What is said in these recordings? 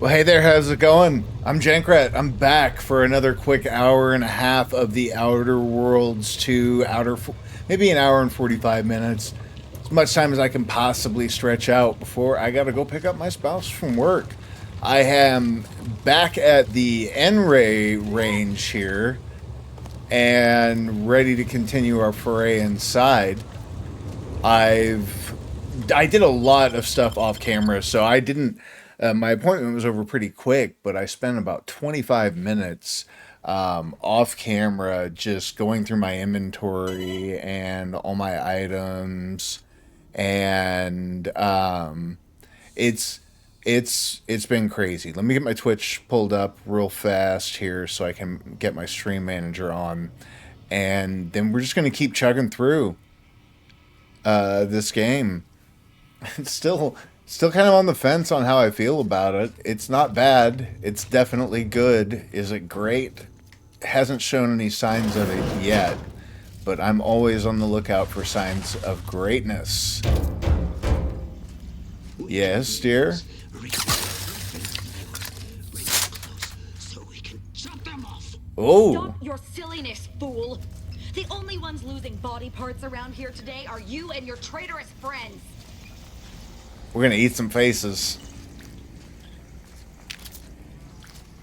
Well, hey there, how's it going? I'm Jankrat. I'm back for another quick hour and a half of the Outer Worlds 2, maybe an hour and 45 minutes. As much time as I can possibly stretch out before I gotta go pick up my spouse from work. I am back at the N-Ray range here and ready to continue our foray inside. I did a lot of stuff off camera, so I didn't. My appointment was over pretty quick, but I spent about 25 minutes off camera just going through my inventory and all my items, and it's it's been crazy. Let me get my Twitch pulled up real fast here so I can get my stream manager on, and then we're just gonna keep chugging through this game. It's still kind of on the fence on how I feel about it. It's not bad. It's definitely good. Is it great? Hasn't shown any signs of it yet, but I'm always on the lookout for signs of greatness. Yes, dear. So we can jump them off. Oh, Stop your silliness, fool! The only ones losing body parts around here today are you and your traitorous friends. we're gonna eat some faces.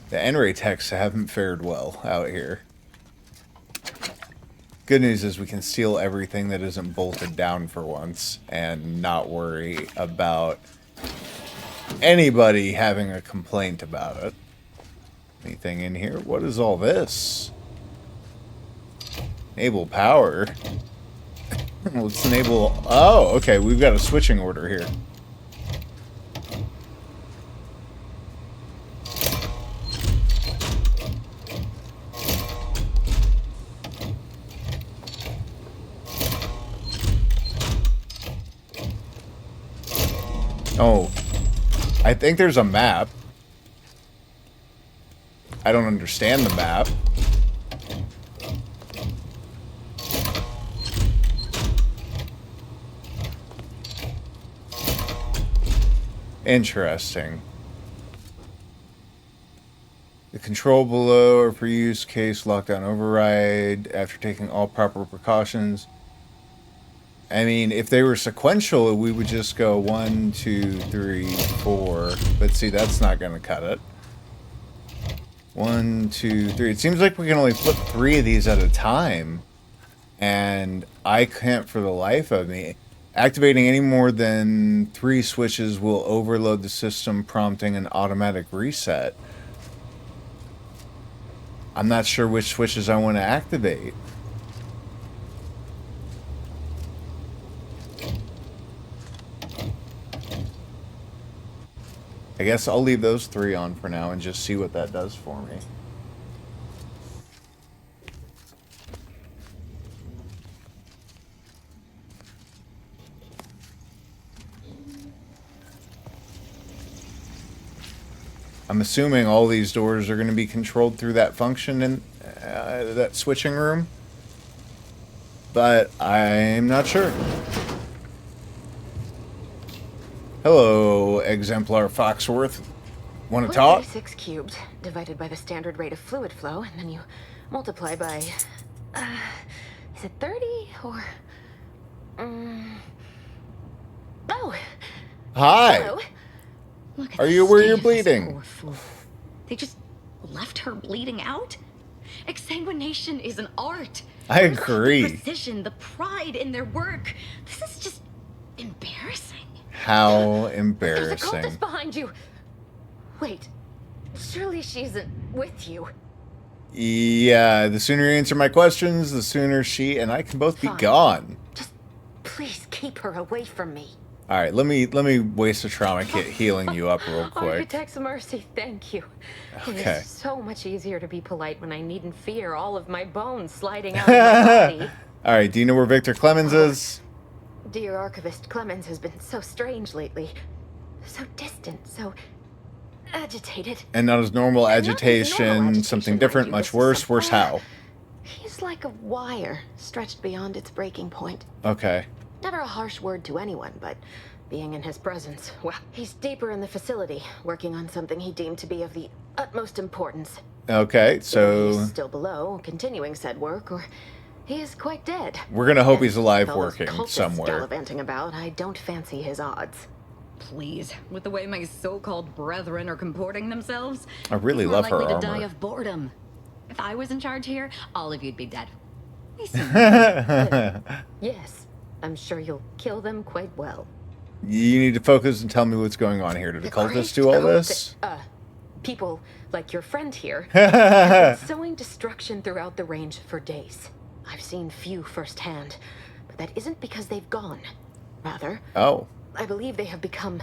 The N-Ray techs haven't fared well out here. Good news is we can steal everything that isn't bolted down for once and not worry about anybody having a complaint about it. Anything in here? What is all this? Enable power. Let's enable... Oh, okay, we've got a switching order here. Oh, I think there's a map. I don't understand the map. Interesting. The control below are for use case lockdown override after taking all proper precautions. I mean, if they were sequential, we would just go 1, 2, 3, 4. But see, that's not going to cut it. 1, 2, 3. It seems like we can only flip 3 of these at a time. And I can't for the life of me. Activating any more than 3 switches will overload the system, prompting an automatic reset. I'm not sure which switches I want to activate. I guess I'll leave those 3 on for now and just see what that does for me. I'm assuming all these doors are going to be controlled through that function in that switching room, but I'm not sure. Hello, Exemplar Foxworth. Want to talk? 6 cubed divided by the standard rate of fluid flow, and then you multiply by, is it 30 or, oh, Hi. hello. Look at Are the you where state you're of this bleeding? poor fool. They just left her bleeding out? Exsanguination is an art. I Where's agree. The precision, the pride in their work. This is just embarrassing. How There's a embarrassing. cultist behind you. Wait, surely she isn't with you. Yeah, the sooner you answer my questions, the sooner she and I can both be Fine. gone. Just please keep her away from me. All right, let me waste a trauma kit healing you up real quick. Architect's mercy, thank you. It Okay. is so much easier to be polite when I needn't fear all of my bones sliding out of my body. All right, do you know where Victor Clemens is? Dear Archivist Clemens has been so strange lately. So distant, so agitated. And not as normal Not his agitation, normal agitation, something mind different, you. much This is worse. some- Worse how? He's like a wire stretched beyond its breaking point. Okay. Never a harsh word to anyone, but being in his presence. Well, he's deeper in the facility, working on something he deemed to be of the utmost importance. Okay, Either so he's still below, continuing said work, or he is quite dead. we're gonna hope And he's alive with all those working cultists somewhere. gallivanting about, I don't fancy his odds. Please, with the way my so-called brethren are comporting themselves, I really you're more love her likely to die armor. of boredom. If I was in charge here, all of you'd be dead. We soon Yes, I'm sure you'll kill them quite well. You need to focus and tell me what's going on here. Did the cultists do all this? People like your friend here have been sowing destruction throughout the range for days. I've seen few firsthand, but that isn't because they've gone. Rather, Oh, I believe they have become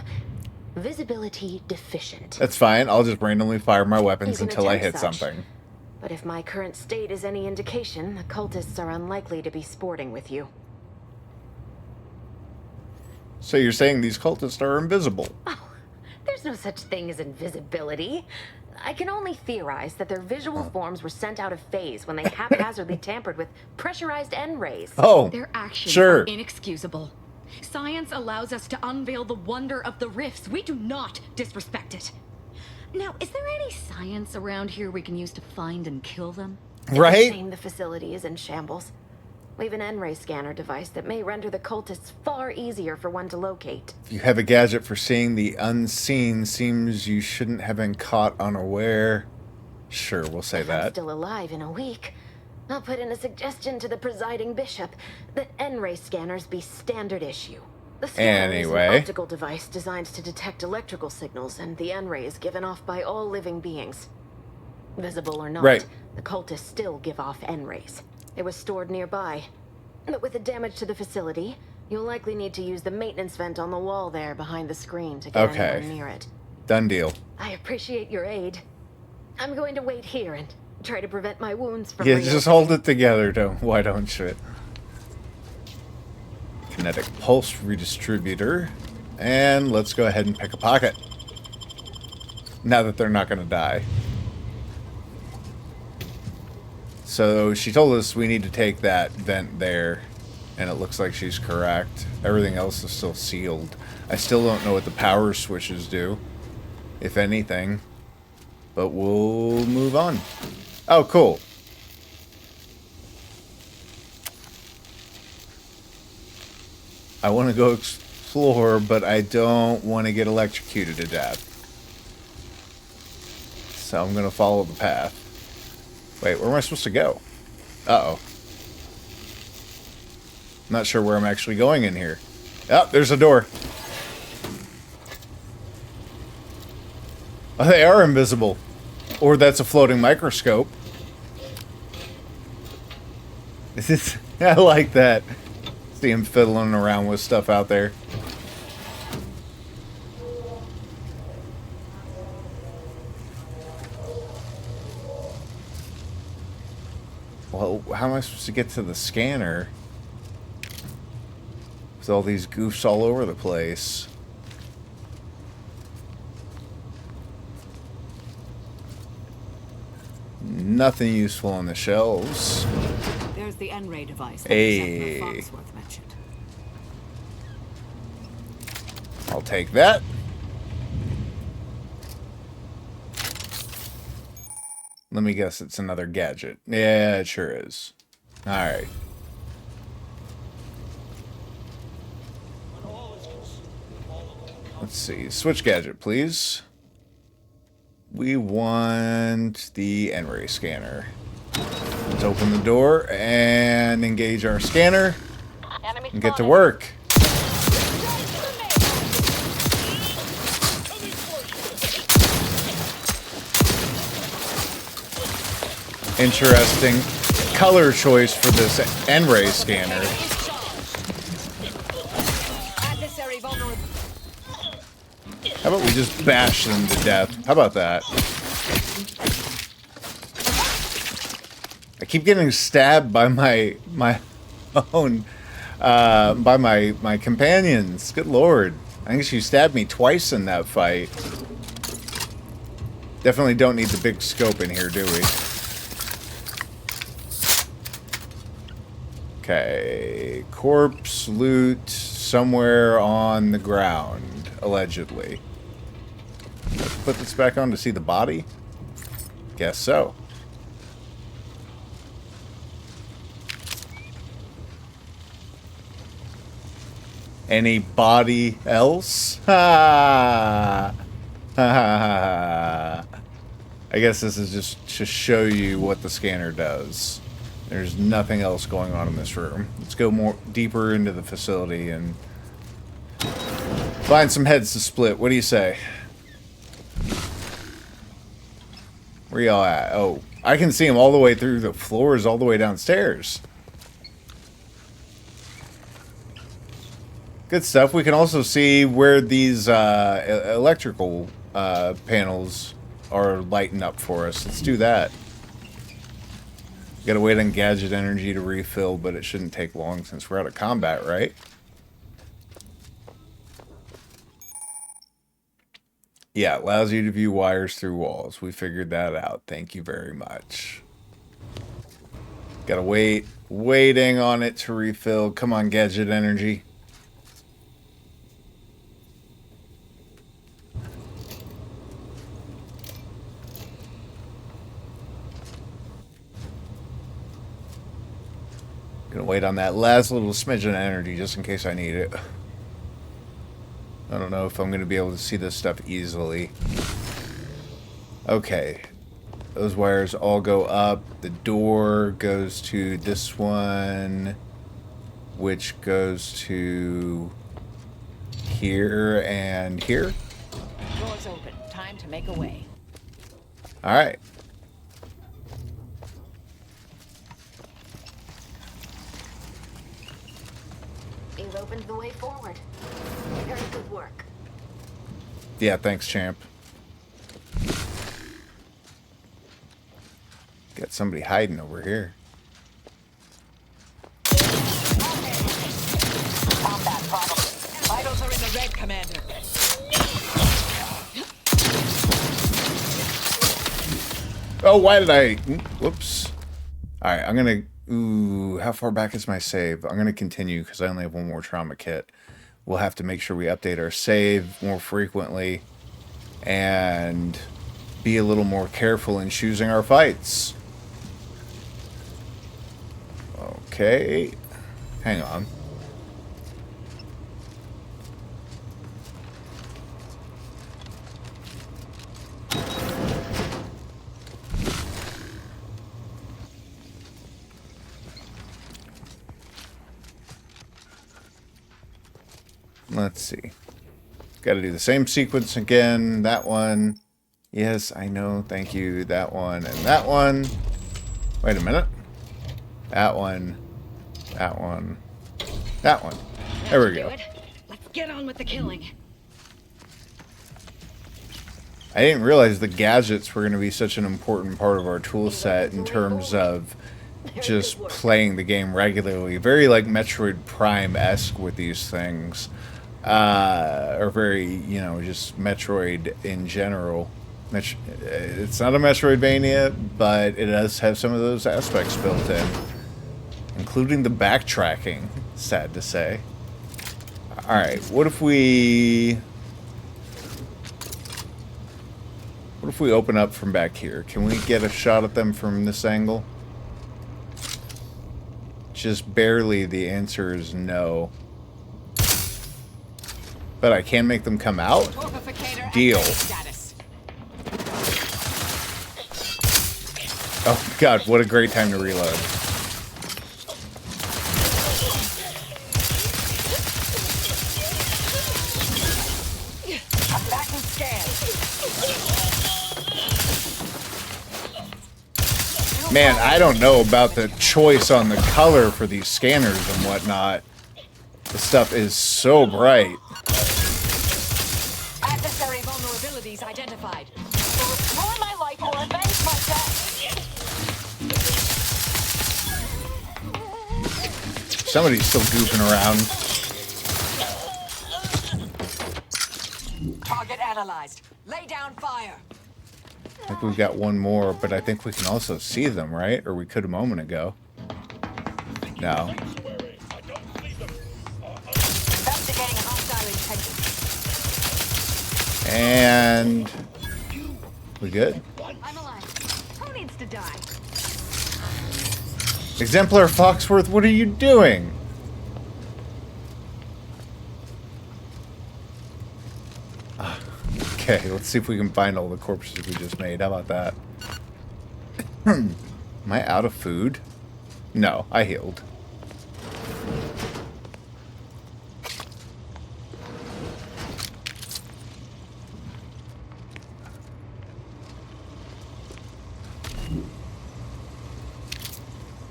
visibility deficient. that's fine. I'll just randomly fire my You weapons can until I hit attempt such. something. But if my current state is any indication, the cultists are unlikely to be sporting with you. So you're saying these cultists are invisible? Oh, there's no such thing as invisibility. I can only theorize that their visual forms were sent out of phase when they haphazardly tampered with pressurized N-rays. Oh, Their actions sure. are inexcusable. Science allows us to unveil the wonder of the rifts. We do not disrespect it. Now, is there any science around here we can use to find and kill them? It's a Right? shame the facility is in shambles. We have an N-ray scanner device that may render the cultists far easier for one to locate. If you have a gadget for seeing the unseen, seems you shouldn't have been caught unaware. Sure, we'll say If I'm that. still alive in a week, I'll put in a suggestion to the presiding bishop that N-ray scanners be standard issue. The scanner is Anyway. an optical device designed to detect electrical signals, and the N-ray is given off by all living beings. Visible or not, Right. the cultists still give off N-rays. It was stored nearby. But with the damage to the facility, you'll likely need to use the maintenance vent on the wall there behind the screen to get Okay. anyone near it. Done deal. I appreciate your aid. I'm going to wait here and try to prevent my wounds from Yeah, reopening. just hold it together, don't. Why don't you? Kinetic pulse redistributor. And let's go ahead and pick a pocket. Now that they're not going to die. So she told us we need to take that vent there. And it looks like she's correct. Everything else is still sealed. I still don't know what the power switches do. If anything. But we'll move on. Oh, cool. I want to go explore, but I don't want to get electrocuted to death. So I'm going to follow the path. Wait, where am I supposed to go? Uh-oh. Not sure where I'm actually going in here. Oh, there's a door. Oh, they are invisible. Or that's a floating microscope. I like that. See him fiddling around with stuff out there. Well, how am I supposed to get to the scanner? With all these goofs all over the place. Nothing useful on the shelves. There's the N-ray device that Hey. Executive Foxworth mentioned. I'll take that. Let me guess it's another gadget. Yeah, it sure is. Alright. Let's see. Switch gadget, please. We want the N-ray scanner. Let's open the door and engage our scanner and get to work. Interesting color choice for this N-ray scanner. Adversary vulnerable. How about we just bash them to death? How about that? I keep getting stabbed by my own by my companions. Good lord. I think she stabbed me twice in that fight. Definitely don't need the big scope in here, do we? Okay. Corpse, loot, somewhere on the ground, allegedly. Let's put this back on to see the body? Guess so. Anybody else? Ha! Ha ha ha. I guess this is just to show you what the scanner does. There's nothing else going on in this room. Let's go more deeper into the facility and find some heads to split. What do you say? Where y'all at? Oh, I can see them all the way through the floors, all the way downstairs. Good stuff. We can also see where these electrical panels are lighting up for us. Let's do that. Gotta wait on gadget energy to refill, but it shouldn't take long since we're out of combat, right? Yeah, it allows you to view wires through walls. We figured that out. Thank you very much. Gotta waiting on it to refill. Come on, gadget energy. Gonna wait on that last little smidgen of energy just in case I need it. I don't know if I'm gonna be able to see this stuff easily. Okay. Those wires all go up. The door goes to this one, which goes to here and here. Doors open. Time to make a way. Alright. You've opened the way forward. Very good work. Yeah, thanks, champ. Got somebody hiding over here. Combat problem. Vitals are in the red, Commander. Oh, why did I... Whoops. Alright, I'm gonna... Ooh, how far back is my save? I'm gonna continue because I only have one more trauma kit. We'll have to make sure we update our save more frequently and be a little more careful in choosing our fights. Okay. Hang on. Let's see. Got to do the same sequence again. That one. Yes, I know. Thank you. That one and that one. Wait a minute. That one. That one. That one. There we go. Let's get on with the killing. I didn't realize the gadgets were going to be such an important part of our tool set in terms of just playing the game regularly. Very like Metroid Prime-esque with these things. Or very, you know, just Metroid in general. It's not a Metroidvania, but it does have some of those aspects built in. Including the backtracking, sad to say. Alright, what if we open up from back here? Can we get a shot at them from this angle? Just barely. The answer is no. But I can make them come out? Deal. Oh god, what a great time to reload. I'm back in scan. Man, I don't know about the choice on the color for these scanners and whatnot. This stuff is so bright. Adversary vulnerabilities identified. Restore my life or avenge my death. Somebody's still goofing around. Target analyzed. Lay down fire. I think we've got one more, but I think we can also see them, right? Or we could a moment ago. No. That's And we good? I'm alive. Who needs to die? Exemplar Foxworth, what are you doing? Okay, let's see if we can find all the corpses we just made. How about that? Am I out of food? No, I healed.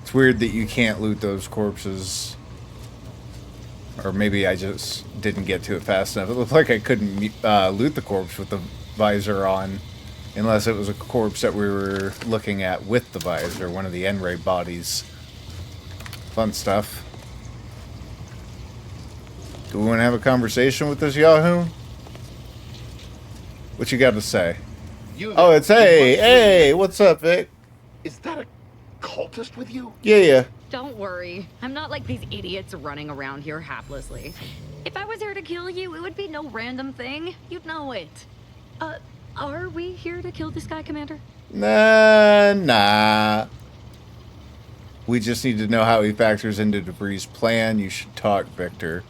It's weird that you can't loot those corpses. Or maybe I just didn't get to it fast enough. It looked like I couldn't loot the corpse with the visor on. Unless it was a corpse that we were looking at with the visor. One of the N-ray bodies. Fun stuff. Do we want to have a conversation with this Yahoo? What you got to say? Oh, it's hey, what's up, Vic? Is that a cultist with you? Yeah. Don't worry. I'm not like these idiots running around here haplessly. If I was here to kill you, it would be no random thing. You'd know it. Are we here to kill this guy, Commander? Nah. We just need to know how he factors into Debris' plan. You should talk, Victor.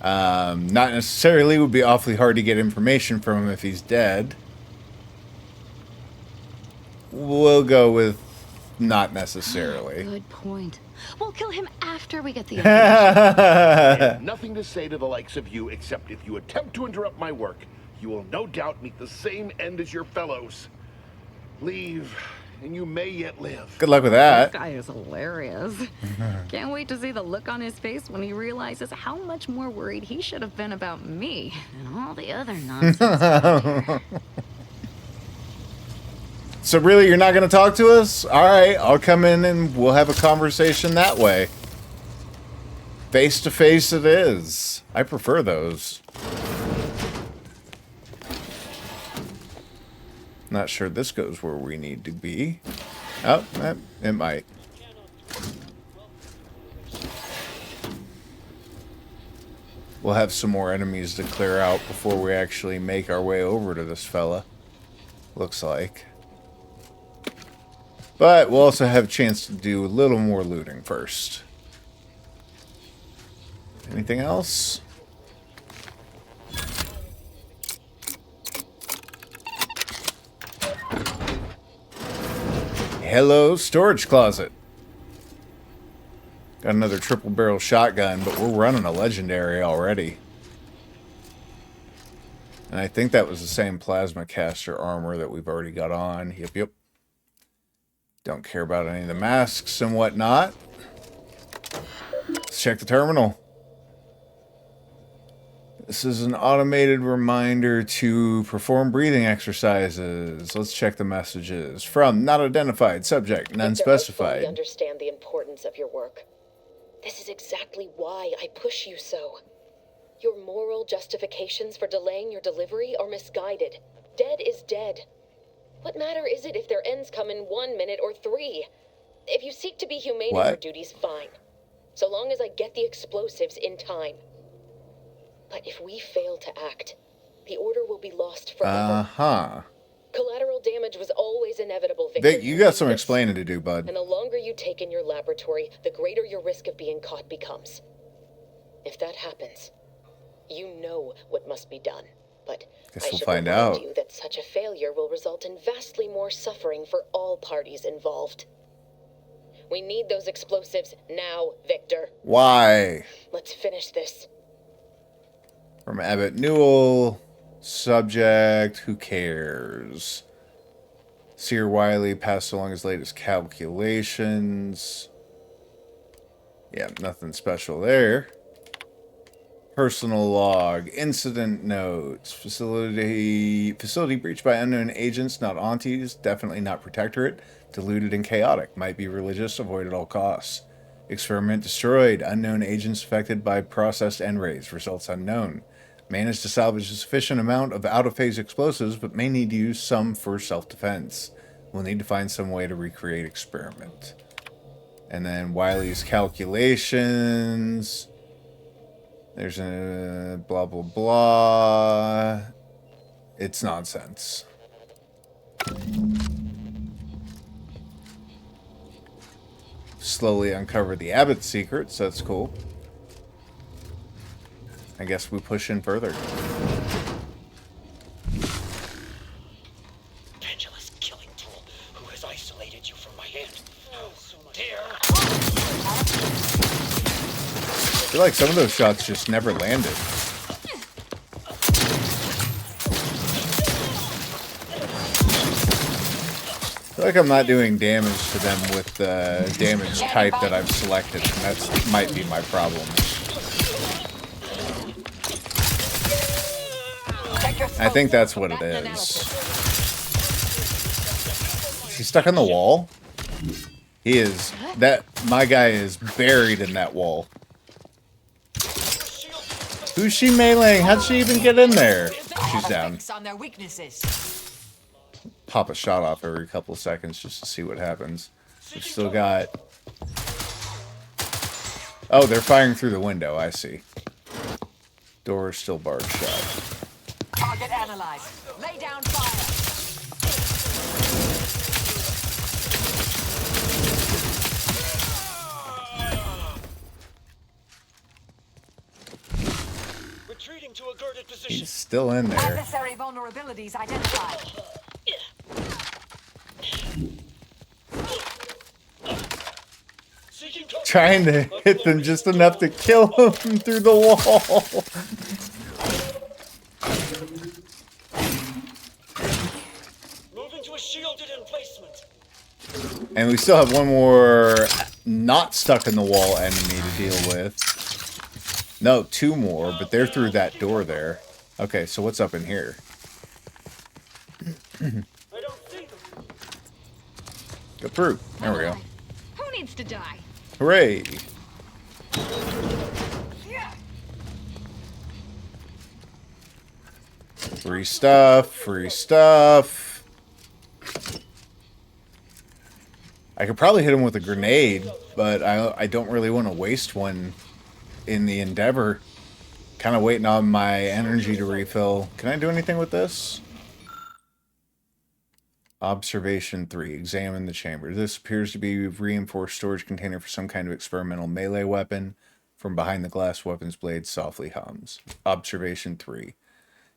Not necessarily. It would be awfully hard to get information from him if he's dead. We'll go with not necessarily. Good point. We'll kill him after we get the I information. have nothing to say to the likes of you except if you attempt to interrupt my work, you will no doubt meet the same end as your fellows. Leave, and you may yet live. Good luck with This that. guy is hilarious. Can't wait to see the look on his face when he realizes how much more worried he should have been about me and all the other nonsense out here. So really, you're not going to talk to us? All right, I'll come in and we'll have a conversation that way. Face to face it is. I prefer those. Not sure this goes where we need to be. Oh, it might. We'll have some more enemies to clear out before we actually make our way over to this fella. Looks like. But we'll also have a chance to do a little more looting first. Anything else? Hello, storage closet. Got another triple barrel shotgun, but we're running a legendary already. And I think that was the same plasma caster armor that we've already got on. Yep. Don't care about any of the masks and whatnot. Let's check the terminal. This is an automated reminder to perform breathing exercises. Let's check the messages. From not identified, subject, none specified. I understand the importance of your work. This is exactly why I push you so. Your moral justifications for delaying your delivery are misguided. Dead is dead. What matter is it if their ends come in 1 minute or 3? If you seek to be humane in your duties, fine. So long as I get the explosives in time. But if we fail to act, the order will be lost forever. Collateral damage was always inevitable, Victor. Vic, you got some explaining to do, bud. And the longer you take in your laboratory, the greater your risk of being caught becomes. If that happens, you know what must be done. But guess I we'll should find remind out. you that such a failure will result in vastly more suffering for all parties involved. We need those explosives now, Victor. Why? Let's finish this. From Abbott Newell. Subject, who cares? Seer Wiley passed along his latest calculations. Yeah, nothing special there. Personal log, incident notes, facility breached by unknown agents, not aunties, definitely not protectorate, diluted and chaotic, might be religious, avoid at all costs. Experiment destroyed, unknown agents affected by processed N-rays, results unknown. Managed to salvage a sufficient amount of out-of-phase explosives, but may need to use some for self-defense. We'll need to find some way to recreate experiment. And then Wiley's calculations. There's a blah, blah, blah. It's nonsense. Slowly uncover the Abbott secrets. That's cool. I guess we push in further. Pendulous killing tool who has isolated you from my hand. Oh, so much. Dear. I feel like some of those shots just never landed. I feel like I'm not doing damage to them with the damage type that I've selected, and that might be my problem. I think that's what it is. Is he stuck on the wall? He is. My guy is buried in that wall. Who's she meleeing? How'd she even get in there? She's down. On their weaknesses. Pop a shot off every couple of seconds just to see what happens. We've still got... Oh, they're firing through the window. I see. Door is still barred shut. Target analyzed. Lay down fire. Retreating to a girded position. He's still in there. Adversary vulnerabilities identified. Trying to hit them just enough to kill him through the wall. Moving to a shielded emplacement. And we still have one more not stuck in the wall enemy to deal with. No, two more, but they're through that door there. Okay, so what's up in here? I don't see them. Go through. There we go. Who needs to die? Hooray! Free stuff, free stuff. I could probably hit him with a grenade, but I don't really want to waste one in the endeavor. Kind of waiting on my energy to refill. Can I do anything with this? Observation 3. Examine the chamber. This appears to be a reinforced storage container for some kind of experimental melee weapon. From behind the glass weapon's blade softly hums. Observation 3.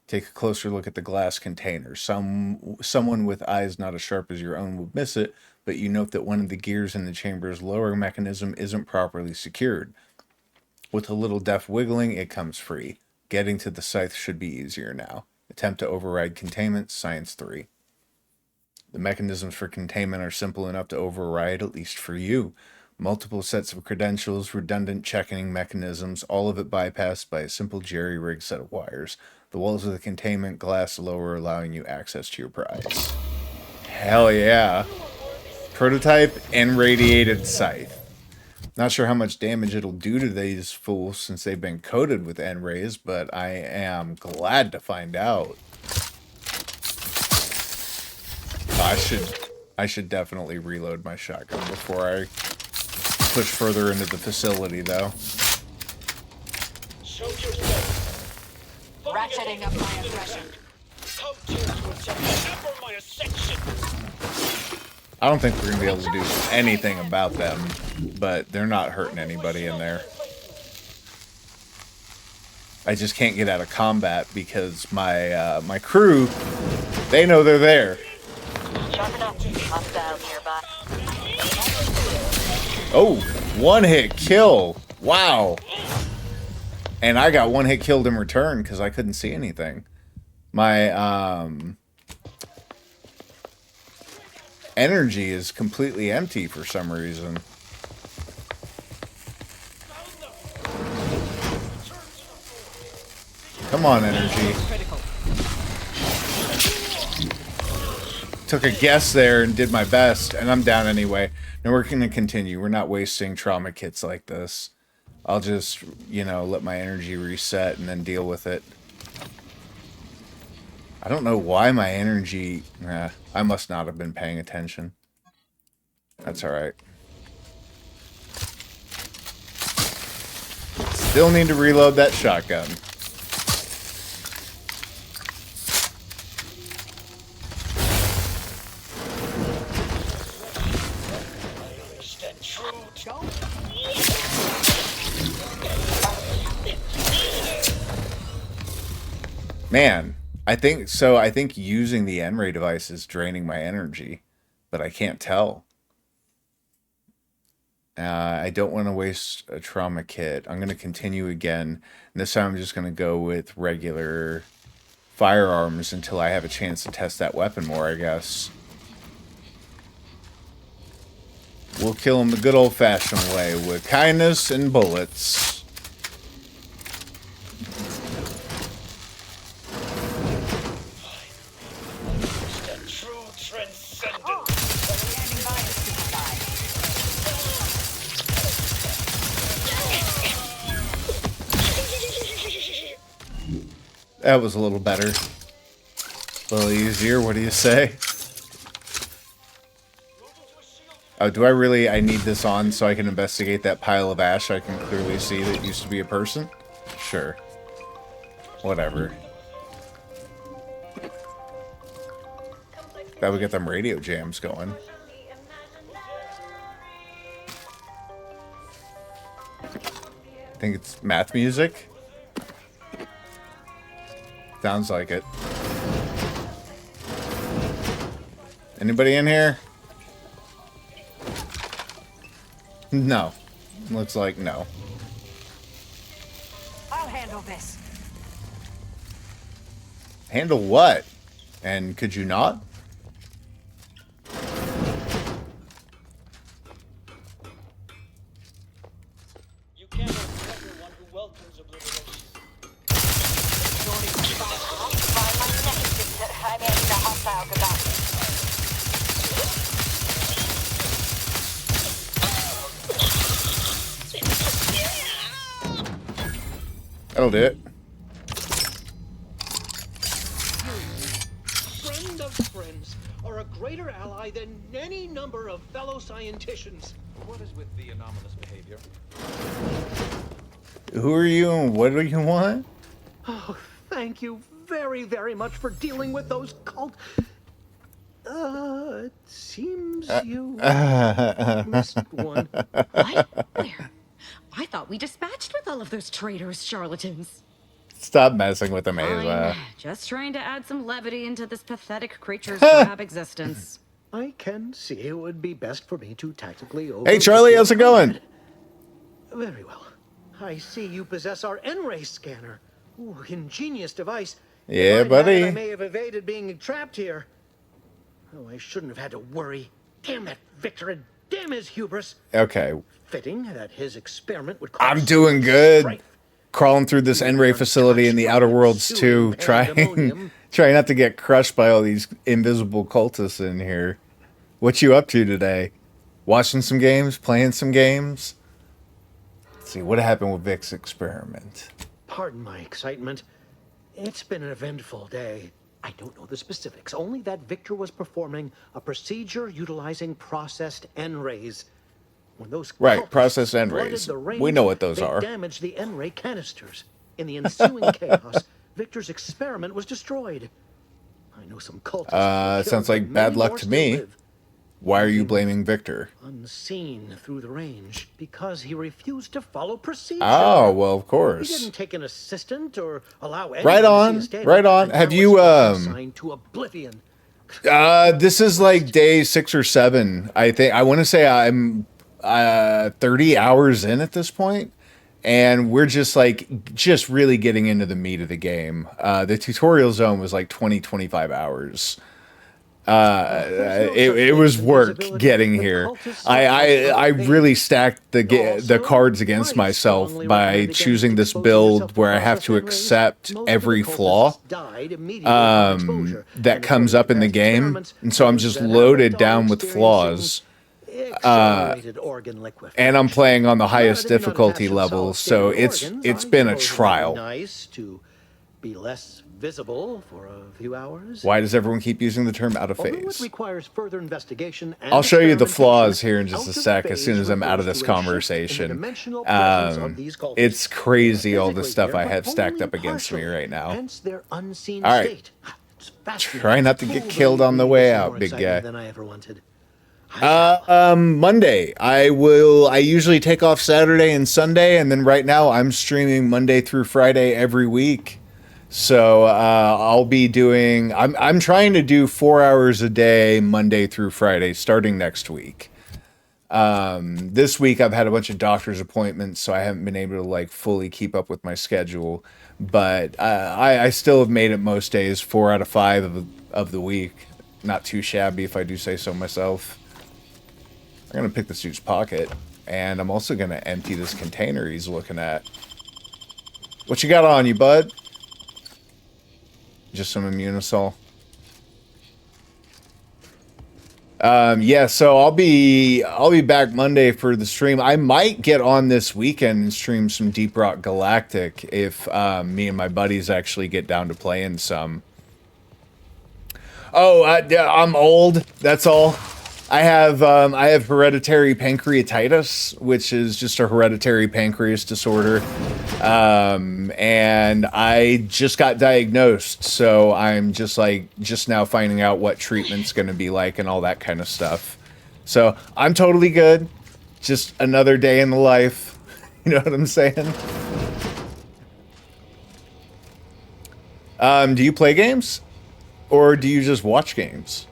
Take a closer look at the glass container. Someone with eyes not as sharp as your own would miss it, but you note that one of the gears in the chamber's lower mechanism isn't properly secured. With a little deft wiggling, it comes free. Getting to the scythe should be easier now. Attempt to override containment, Science 3. The mechanisms for containment are simple enough to override, at least for you. Multiple sets of credentials, redundant checking mechanisms, all of it bypassed by a simple jerry-rigged set of wires. The walls of the containment glass lower, allowing you access to your prize. Hell yeah. Prototype and radiated scythe. Not sure how much damage it'll do to these fools since they've been coated with N-rays, but I am glad to find out. I should definitely reload my shotgun before I push further into the facility, though. Show yourself. Ratcheting up my aggression. How dare you attempt to hamper my ascension? I don't think we're going to be able to do anything about them, but they're not hurting anybody in there. I just can't get out of combat because my my crew, they know they're there. Oh, one hit kill. Wow. And I got one hit killed in return because I couldn't see anything. My energy is completely empty for some reason. Come on, energy. Took a guess there and did my best, and I'm down anyway. Now we're going to continue. We're not wasting trauma kits like this. I'll just, you know, let my energy reset and then deal with it. I don't know why my energy... I must not have been paying attention. That's alright. Still need to reload that shotgun. Joe? Man, I think so. I think using the N-ray device is draining my energy, but I can't tell. I don't want to waste a trauma kit. I'm going to continue again. And this time I'm just going to go with regular firearms until I have a chance to test that weapon more, I guess. We'll kill him the good old-fashioned way with kindness and bullets. The true transcendent. Oh, standing by to supervise. That was a little better. A little easier, what do you say? Oh, do I really... I need this on so I can investigate that pile of ash I can clearly see that used to be a person? Sure. Whatever. That would get them radio jams going. I think it's math music. Sounds like it. Anybody in here? No. Looks like no. I'll handle this. Handle what? And could you not? You cannot be everyone who welcomes obliteration. I'm in the hostile Gaddafi. That'll do it. Friend of friends are a greater ally than any number of fellow scienticians. What is with the anomalous behavior? Who are you and what do you want? Oh, thank you very, very much for dealing with those cult. It seems you missed one. What? Where? I thought we dispatched with all of those traitors, charlatans. Stop messing with them, Fine. Ava. Just trying to add some levity into this pathetic creature's drab existence. I can see it would be best for me to tactically Hey, Charlie, how's it going? Very well. I see you possess our N-ray scanner. Ooh, ingenious device. Yeah, If I'd had it, I buddy. may have evaded being trapped here. Oh, I shouldn't have had to worry. Damn that Victor and damn his hubris. Okay. Fitting that his experiment would cause I'm doing good. strife. Crawling through this N-ray facility in the Outer Worlds too, trying not to get crushed by all these invisible cultists in here. What you up to today? Watching some games? Playing some games? Let's see, what happened with Vic's experiment? Pardon my excitement. It's been an eventful day. I don't know the specifics, only that Victor was performing a procedure utilizing processed N-rays. When those Right, cultists processed N-rays. flooded the range, We know what those they are. damaged the N-ray canisters. In the ensuing chaos, Victor's experiment was destroyed. I know some cultists. were killed, sounds like but bad many luck more to still me. live, Why are you blaming Victor? unseen through the range because he refused to follow procedure. Oh, well, of He course. didn't take an assistant or allow anyone Right to see on, his data, right on. and Have now you, it's assigned to oblivion. This is like day 6 or 7. I think I want to say I'm 30 hours in at this point, and we're just really getting into the meat of the game. The tutorial zone was like 25 hours. It was work getting here. I really stacked the cards against myself by choosing this build where I have to accept every flaw that comes up in the game, and so I'm just loaded down with flaws. And I'm playing on the highest difficulty level, so it's been a trial. Nice to be less visible for a few hours. Why does everyone keep using the term out of Although it phase? requires further investigation and I'll show you the flaws experimentation, here in just a out of sec as soon phase as I'm out of refers this to a shift in the conversation. dimensional presence of these cultists. It's crazy all the Physically stuff here, I but have stacked only up against me partially, right now. Hence their unseen All right. state. It's fascinating. Try not to get Oh, killed on the believe me, way this is out, more big exciting guy. Than I ever wanted. Monday. I usually take off Saturday and Sunday, and then right now I'm streaming Monday through Friday every week. So I'll be doing. I'm trying to do 4 hours a day Monday through Friday, starting next week. This week I've had a bunch of doctor's appointments, so I haven't been able to like fully keep up with my schedule. But I still have made it most days, 4 out of 5 of the week. Not too shabby, if I do say so myself. I'm gonna pick this dude's pocket, and I'm also gonna empty this container he's looking at. What you got on you, bud? Just some Immunosol. Yeah, so I'll be back Monday for the stream. I might get on this weekend and stream some Deep Rock Galactic if me and my buddies actually get down to playing some. Oh, I'm old. That's all. I have hereditary pancreatitis, which is just a hereditary pancreas disorder, and I just got diagnosed, so I'm just now finding out what treatment's going to be like and all that kind of stuff. So I'm totally good. Just another day in the life. You know what I'm saying? Do you play games, or do you just watch games?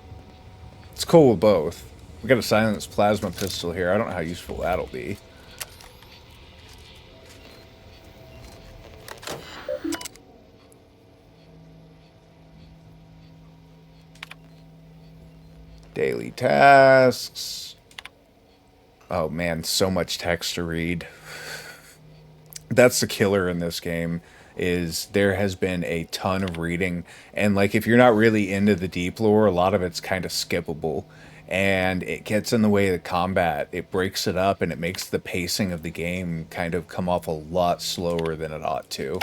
It's cool with both. We got a silenced plasma pistol here. I don't know how useful that'll be. Daily tasks. Oh man, so much text to read. That's the killer in this game, is there has been a ton of reading. And like, if you're not really into the deep lore, a lot of it's kind of skippable. And it gets in the way of the combat. It breaks it up, and it makes the pacing of the game kind of come off a lot slower than it ought to.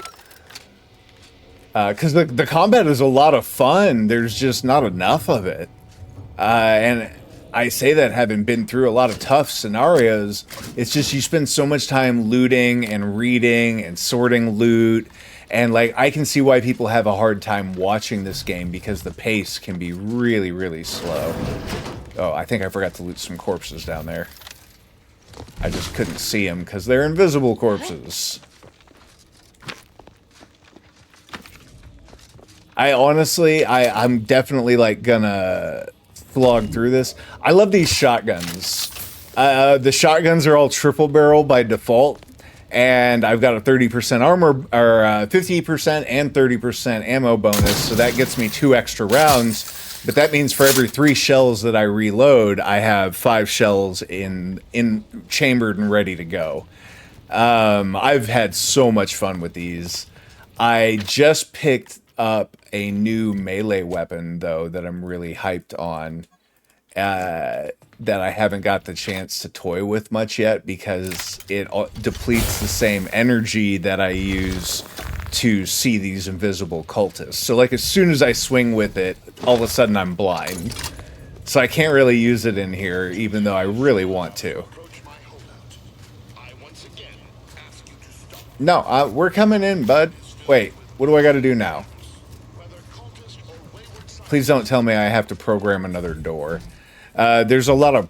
Because the combat is a lot of fun. There's just not enough of it. And I say that having been through a lot of tough scenarios. It's just you spend so much time looting and reading and sorting loot. And like, I can see why people have a hard time watching this game, because the pace can be really, really slow. Oh, I think I forgot to loot some corpses down there. I just couldn't see them because they're invisible corpses. I'm definitely like gonna slog through this. I love these shotguns. The shotguns are all triple barrel by default, and I've got a 30% armor, or 50% and 30% ammo bonus, so that gets me 2 extra rounds. But that means for every 3 shells that I reload, I have 5 shells in chambered and ready to go. I've had so much fun with these. I just picked up a new melee weapon, though, that I'm really hyped on, that I haven't got the chance to toy with much yet, because it depletes the same energy that I use to see these invisible cultists. So like, as soon as I swing with it, all of a sudden I'm blind. So I can't really use it in here, even though I really want to. No, we're coming in, bud. Wait, what do I gotta do now? Please don't tell me I have to program another door. There's a lot of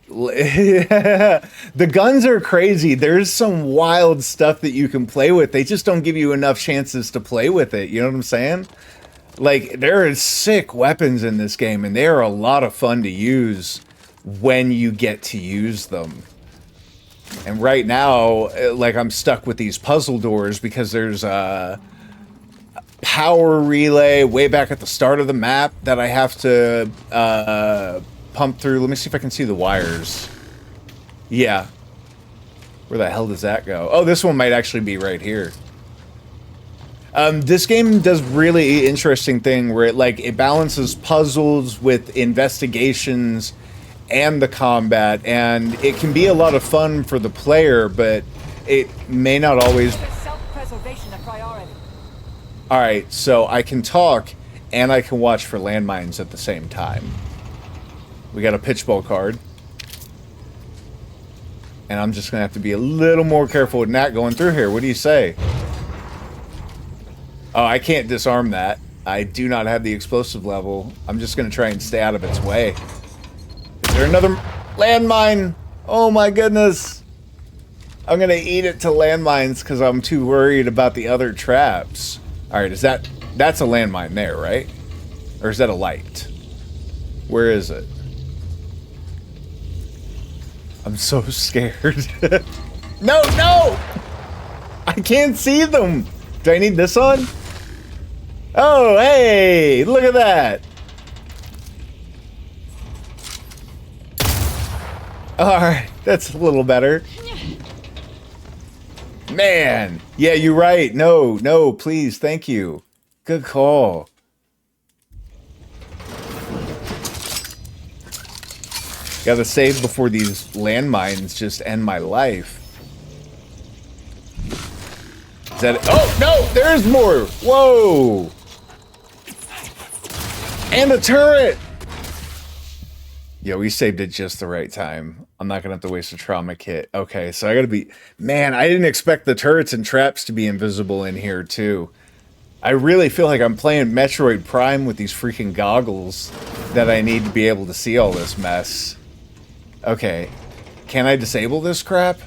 the guns are crazy. There's some wild stuff that you can play with. They just don't give you enough chances to play with it. You know what I'm saying? Like, there are sick weapons in this game, and they are a lot of fun to use when you get to use them. And right now, like, I'm stuck with these puzzle doors because there's a power relay way back at the start of the map that I have to pump through. Let me see if I can see the wires. Yeah. Where the hell does that go? Oh, this one might actually be right here. This game does really interesting thing where it balances puzzles with investigations and the combat, and it can be a lot of fun for the player, but it may not always. Self-preservation a priority. All right, so I can talk and I can watch for landmines at the same time. We got a pitchball card. And I'm just going to have to be a little more careful with Nat going through here. What do you say? Oh, I can't disarm that. I do not have the explosive level. I'm just going to try and stay out of its way. Is there another... Landmine! Oh my goodness! I'm gonna eat it to landmines because I'm too worried about the other traps. Alright, that's a landmine there, right? Or is that a light? Where is it? I'm so scared. No, no! I can't see them! Do I need this on? Oh, hey! Look at that! Alright, that's a little better. Man! Yeah, you're right. No, no, please, thank you. Good call. Gotta save before these landmines just end my life. Is that it? Oh, no! There's more! Whoa! And a turret! Yo, we saved it just the right time. I'm not gonna have to waste a trauma kit. Okay, so I gotta be... Man, I didn't expect the turrets and traps to be invisible in here, too. I really feel like I'm playing Metroid Prime with these freaking goggles that I need to be able to see all this mess. Okay. Can I disable this crap?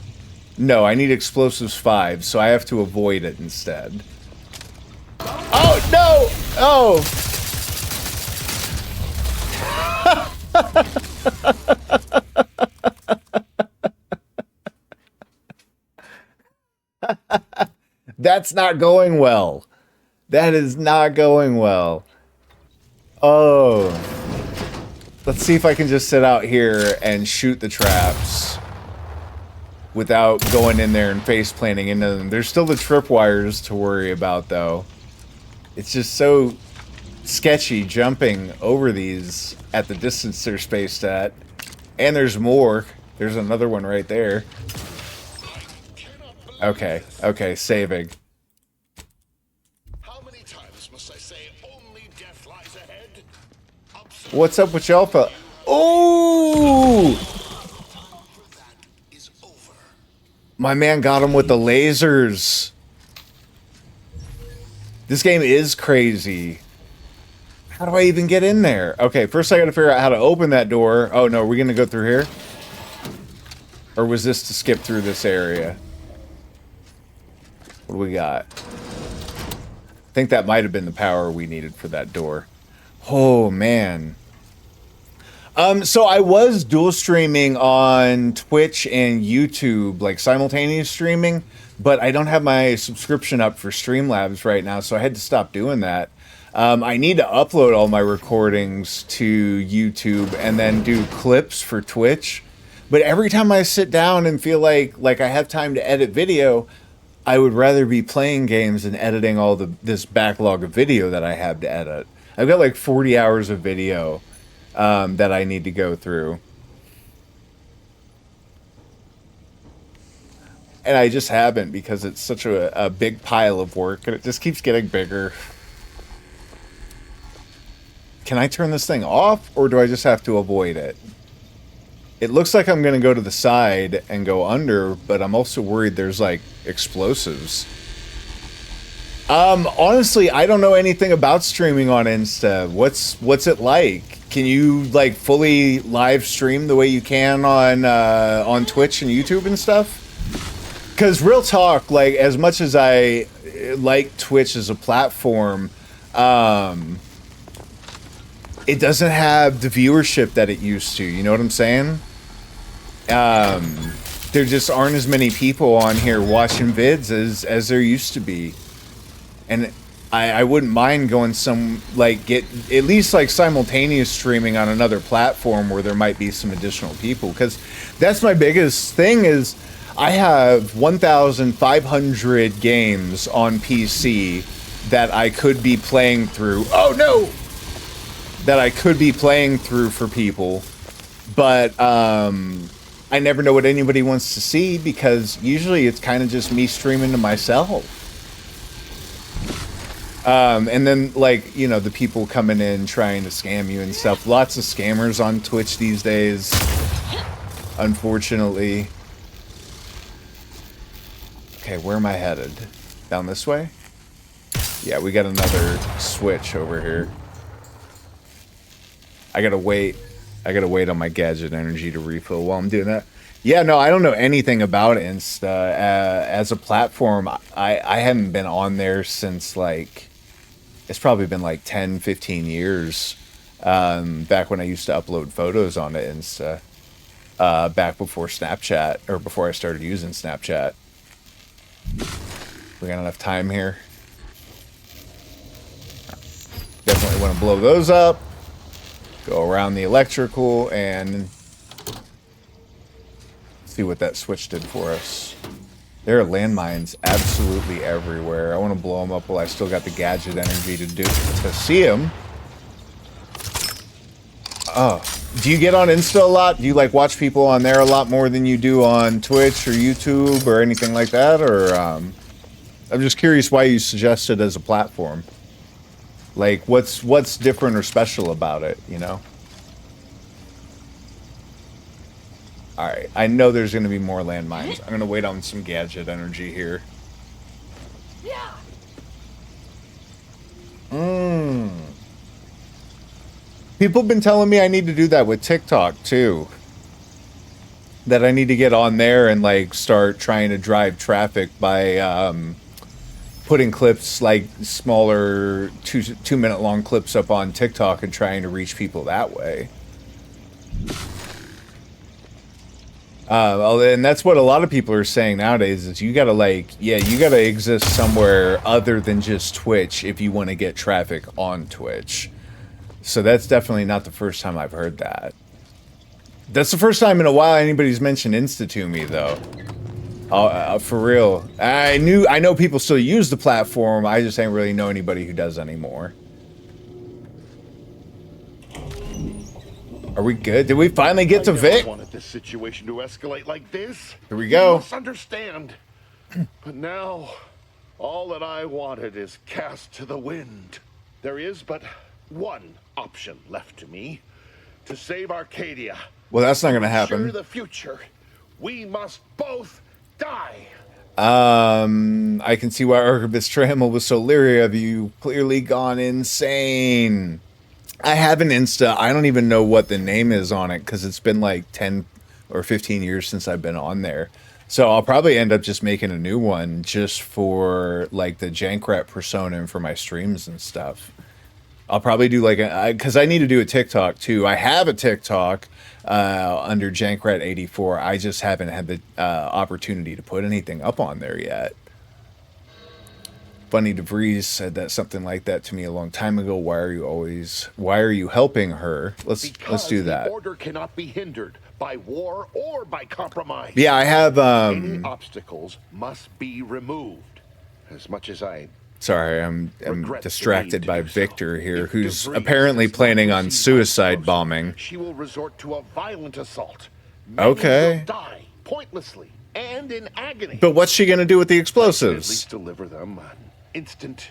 No, I need Explosives 5, so I have to avoid it instead. Oh, no! Oh! That's not going well. That is not going well. Oh. Let's see if I can just sit out here and shoot the traps without going in there and face planting into them. There's still the tripwires to worry about, though. It's just so sketchy jumping over these at the distance they're spaced at. And there's more. There's another one right there. Okay, okay, saving. How many times must I say only death lies ahead? What's up with y'all? Oh! My man got him with the lasers. This game is crazy. How do I even get in there? Okay, first I gotta figure out how to open that door. Oh no, are we gonna go through here? Or was this to skip through this area? What do we got? I think that might have been the power we needed for that door. Oh, man. So I was dual streaming on Twitch and YouTube, like simultaneous streaming, but I don't have my subscription up for Streamlabs right now, so I had to stop doing that. I need to upload all my recordings to YouTube and then do clips for Twitch. But every time I sit down and feel like I have time to edit video, I would rather be playing games and editing all this backlog of video that I have to edit. I've got like 40 hours of video that I need to go through. And I just haven't because it's such a big pile of work and it just keeps getting bigger. Can I turn this thing off or do I just have to avoid it? It looks like I'm going to go to the side and go under, but I'm also worried there's like explosives. Honestly, I don't know anything about streaming on Insta. What's it like? Can you like fully live stream the way you can on Twitch and YouTube and stuff? Because real talk, like as much as I like Twitch as a platform, it doesn't have the viewership that it used to. You know what I'm saying? There just aren't as many people on here watching vids as there used to be. And I wouldn't mind going get at least like simultaneous streaming on another platform where there might be some additional people. Because that's my biggest thing is I have 1,500 games on PC that I could be playing through. Oh no! That I could be playing through for people. But I never know what anybody wants to see because usually it's kind of just me streaming to myself. And then, like, you know, the people coming in trying to scam you and stuff. Lots of scammers on Twitch these days, unfortunately. Okay, where am I headed? Down this way? Yeah, we got another switch over here. I gotta wait. I gotta wait on my gadget energy to refill while I'm doing that. Yeah, no, I don't know anything about Insta as a platform. I haven't been on there since like it's probably been like 10, 15 years. Back when I used to upload photos onto Insta. Back before Snapchat or before I started using Snapchat. We got enough time here. Definitely want to blow those up. Go around the electrical and see what that switch did for us. There are landmines absolutely everywhere. I want to blow them up while I still got the gadget energy to see them. Oh, do you get on Insta a lot? Do you like watch people on there a lot more than you do on Twitch or YouTube or anything like that? Or I'm just curious why you suggest it as a platform. Like, what's different or special about it, you know? All right, I know there's going to be more landmines. I'm going to wait on some gadget energy here. People have been telling me I need to do that with TikTok, too. That I need to get on there and, like, start trying to drive traffic by, putting clips, like, smaller, two-minute long clips up on TikTok and trying to reach people that way. And that's what a lot of people are saying nowadays is you gotta you gotta exist somewhere other than just Twitch if you want to get traffic on Twitch. So that's definitely not the first time I've heard that. That's the first time in a while anybody's mentioned Insta to me though. For real. I know people still use the platform, I just ain't really know anybody who does anymore. Are we good? Did we finally get to Vic? I wanted this situation to escalate like this. Here we go. You must understand. But now, all that I wanted is cast to the wind. There is but one option left to me. To save Arcadia. Well, that's not going to Ensure happen. the future. We must both die. I can see why Archibus Trammell was so leery of you. Clearly gone insane. I have an Insta. I don't even know what the name is on it because it's been like 10 or 15 years since I've been on there. So I'll probably end up just making a new one just for like the Jankrat persona and for my streams and stuff. I'll probably do like because I need to do a TikTok too. I have a TikTok under Jankrat84. I just haven't had the opportunity to put anything up on there yet. Bunny DeVries said that something like that to me a long time ago. Why are you helping her? Let's do that. The order cannot be hindered by war or by compromise. Yeah, I have Any obstacles must be removed. As much as I sorry, I'm distracted by Victor here, who's apparently is planning not on received suicide by bombing. She will resort to a violent assault. Many Okay. will die pointlessly and in agony. But what's she gonna do with the I can at explosives? least deliver them an instant,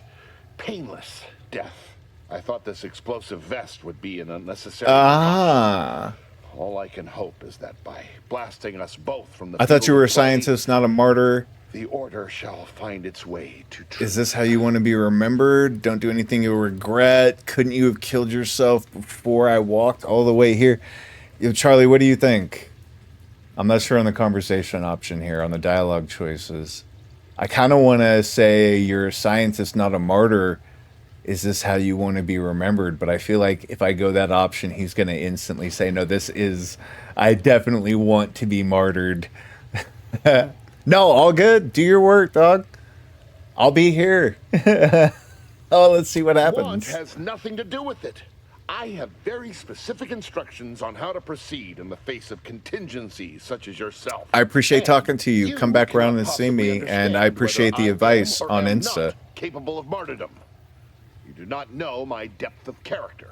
painless death. I thought this explosive vest would be an unnecessary Ah. All I can hope is that by blasting us both from the I thought you field were a of play, scientist, not a martyr. the order shall find its way to truth. Is this how you want to be remembered? Don't do anything you'll regret. Couldn't you have killed yourself before I walked all the way here? Yo, Charlie, what do you think? I'm not sure on the conversation option here, on the dialogue choices. I kind of want to say you're a scientist, not a martyr. Is this how you want to be remembered? But I feel like if I go that option, he's going to instantly say, no, I definitely want to be martyred. No, all good. Do your work, dog. I'll be here. Oh, let's see what Want happens. has nothing to do with it. I have very specific instructions on how to proceed in the face of contingencies such as yourself. I appreciate And talking to you. Come back around cannot and see possibly me, and I understand appreciate whether the I advice am or on am Insta. not capable of martyrdom. You do not know my depth of character.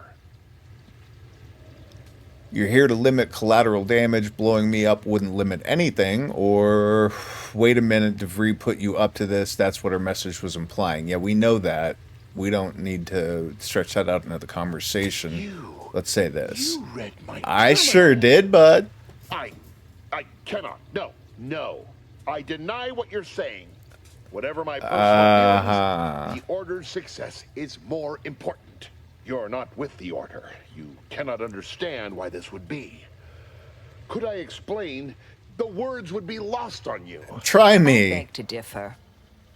You're here to limit collateral damage. Blowing me up wouldn't limit anything. Or, wait a minute, DeVries put you up to this. That's what her message was implying. Yeah, we know that. We don't need to stretch that out into the conversation. Let's say this. You read my I terminal. sure did, bud. I cannot. No. I deny what you're saying. Whatever my personal feelings, the order's success is more important. You're not with the Order. You cannot understand why this would be. Could I explain? The words would be lost on you. Try I me. beg to differ.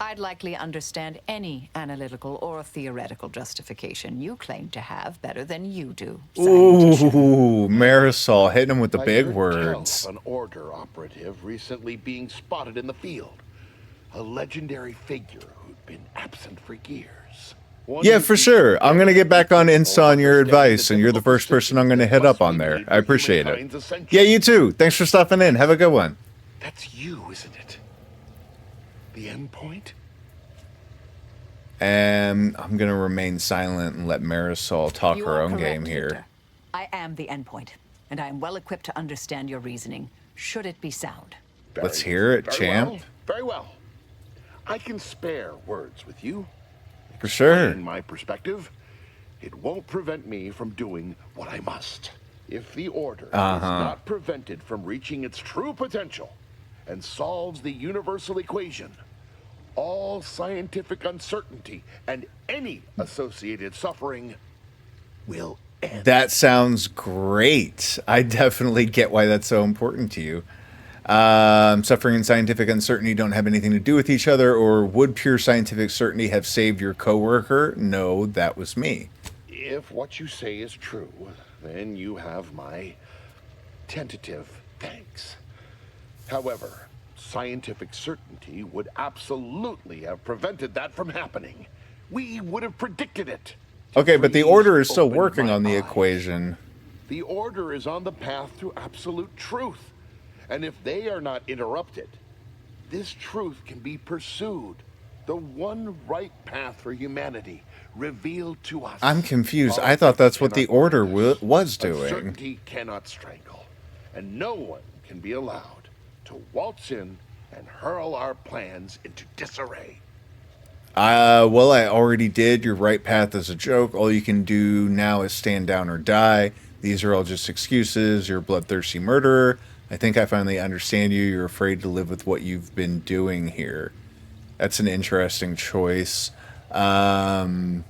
I'd likely understand any analytical or theoretical justification you claim to have better than you do. Scientician. Ooh, Marisol hitting him with the I big heard words. tell of an Order operative recently being spotted in the field. A legendary figure who'd been absent for years. One Yeah, who for seeks sure. to I'm going to get back on Insta on your understand advice, the and you're the first difficult person I'm going to hit must up on be there. made I for appreciate it. humankind's ascension. Yeah, you too. Thanks for stopping in. Have a good one. That's you, isn't it? The end point? And I'm going to remain silent and let Marisol talk You her are own correct, game here. Victor. I am the endpoint, and I am well equipped to understand your reasoning, should it be sound. Let's hear it, Very champ. well, very well. I can spare words with you. For sure. In my perspective, it won't prevent me from doing what I must. If the Order is not prevented from reaching its true potential and solves the universal equation, all scientific uncertainty and any associated suffering will end. That sounds great. I definitely get why that's so important to you. Suffering and scientific uncertainty don't have anything to do with each other, or would pure scientific certainty have saved your coworker? No, that was me. If what you say is true, then you have my tentative thanks. However, scientific certainty would absolutely have prevented that from happening. We would have predicted it. Okay, but the Order is still Opened working my on the eyes. equation. The Order is on the path to absolute truth. And if they are not interrupted, this truth can be pursued. The one right path for humanity revealed to us. I'm confused. Our I thought that's what the cannot Order resist. was doing. Uncertainty cannot strangle, and no one can be allowed to waltz in and hurl our plans into disarray. Well, I already did. Your right path is a joke. All you can do now is stand down or die. These are all just excuses. You're a bloodthirsty murderer. I think I finally understand you. You're afraid to live with what you've been doing here. That's an interesting choice. I'm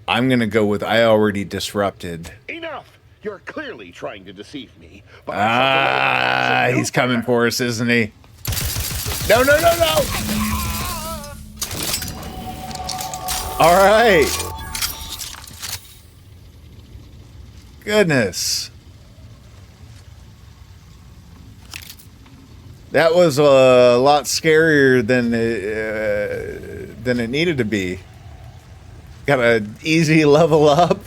going to go with I already disrupted. Enough! You're clearly trying to deceive me. But I shall delay it. So He's you coming better. for us, isn't he? No, no, no, no! All right. Goodness. That was a lot scarier than it needed to be. Got an easy level up.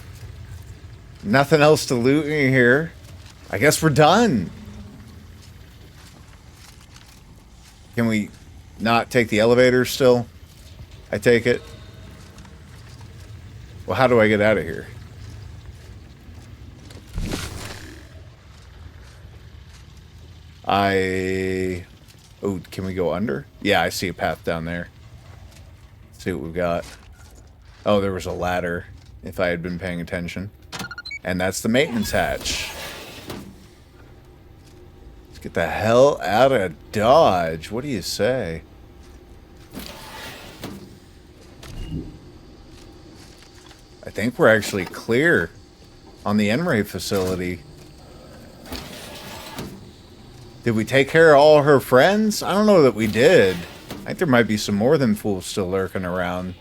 Nothing else to loot in here. I guess we're done. Can we not take the elevator still? I take it. Well, how do I get out of here? Oh, can we go under? Yeah, I see a path down there. Let's see what we've got. Oh, there was a ladder, if I had been paying attention. And that's the maintenance hatch. Let's get the hell out of Dodge. What do you say? I think we're actually clear on the NRA facility. Did we take care of all her friends? I don't know that we did. I think there might be some more than fools still lurking around.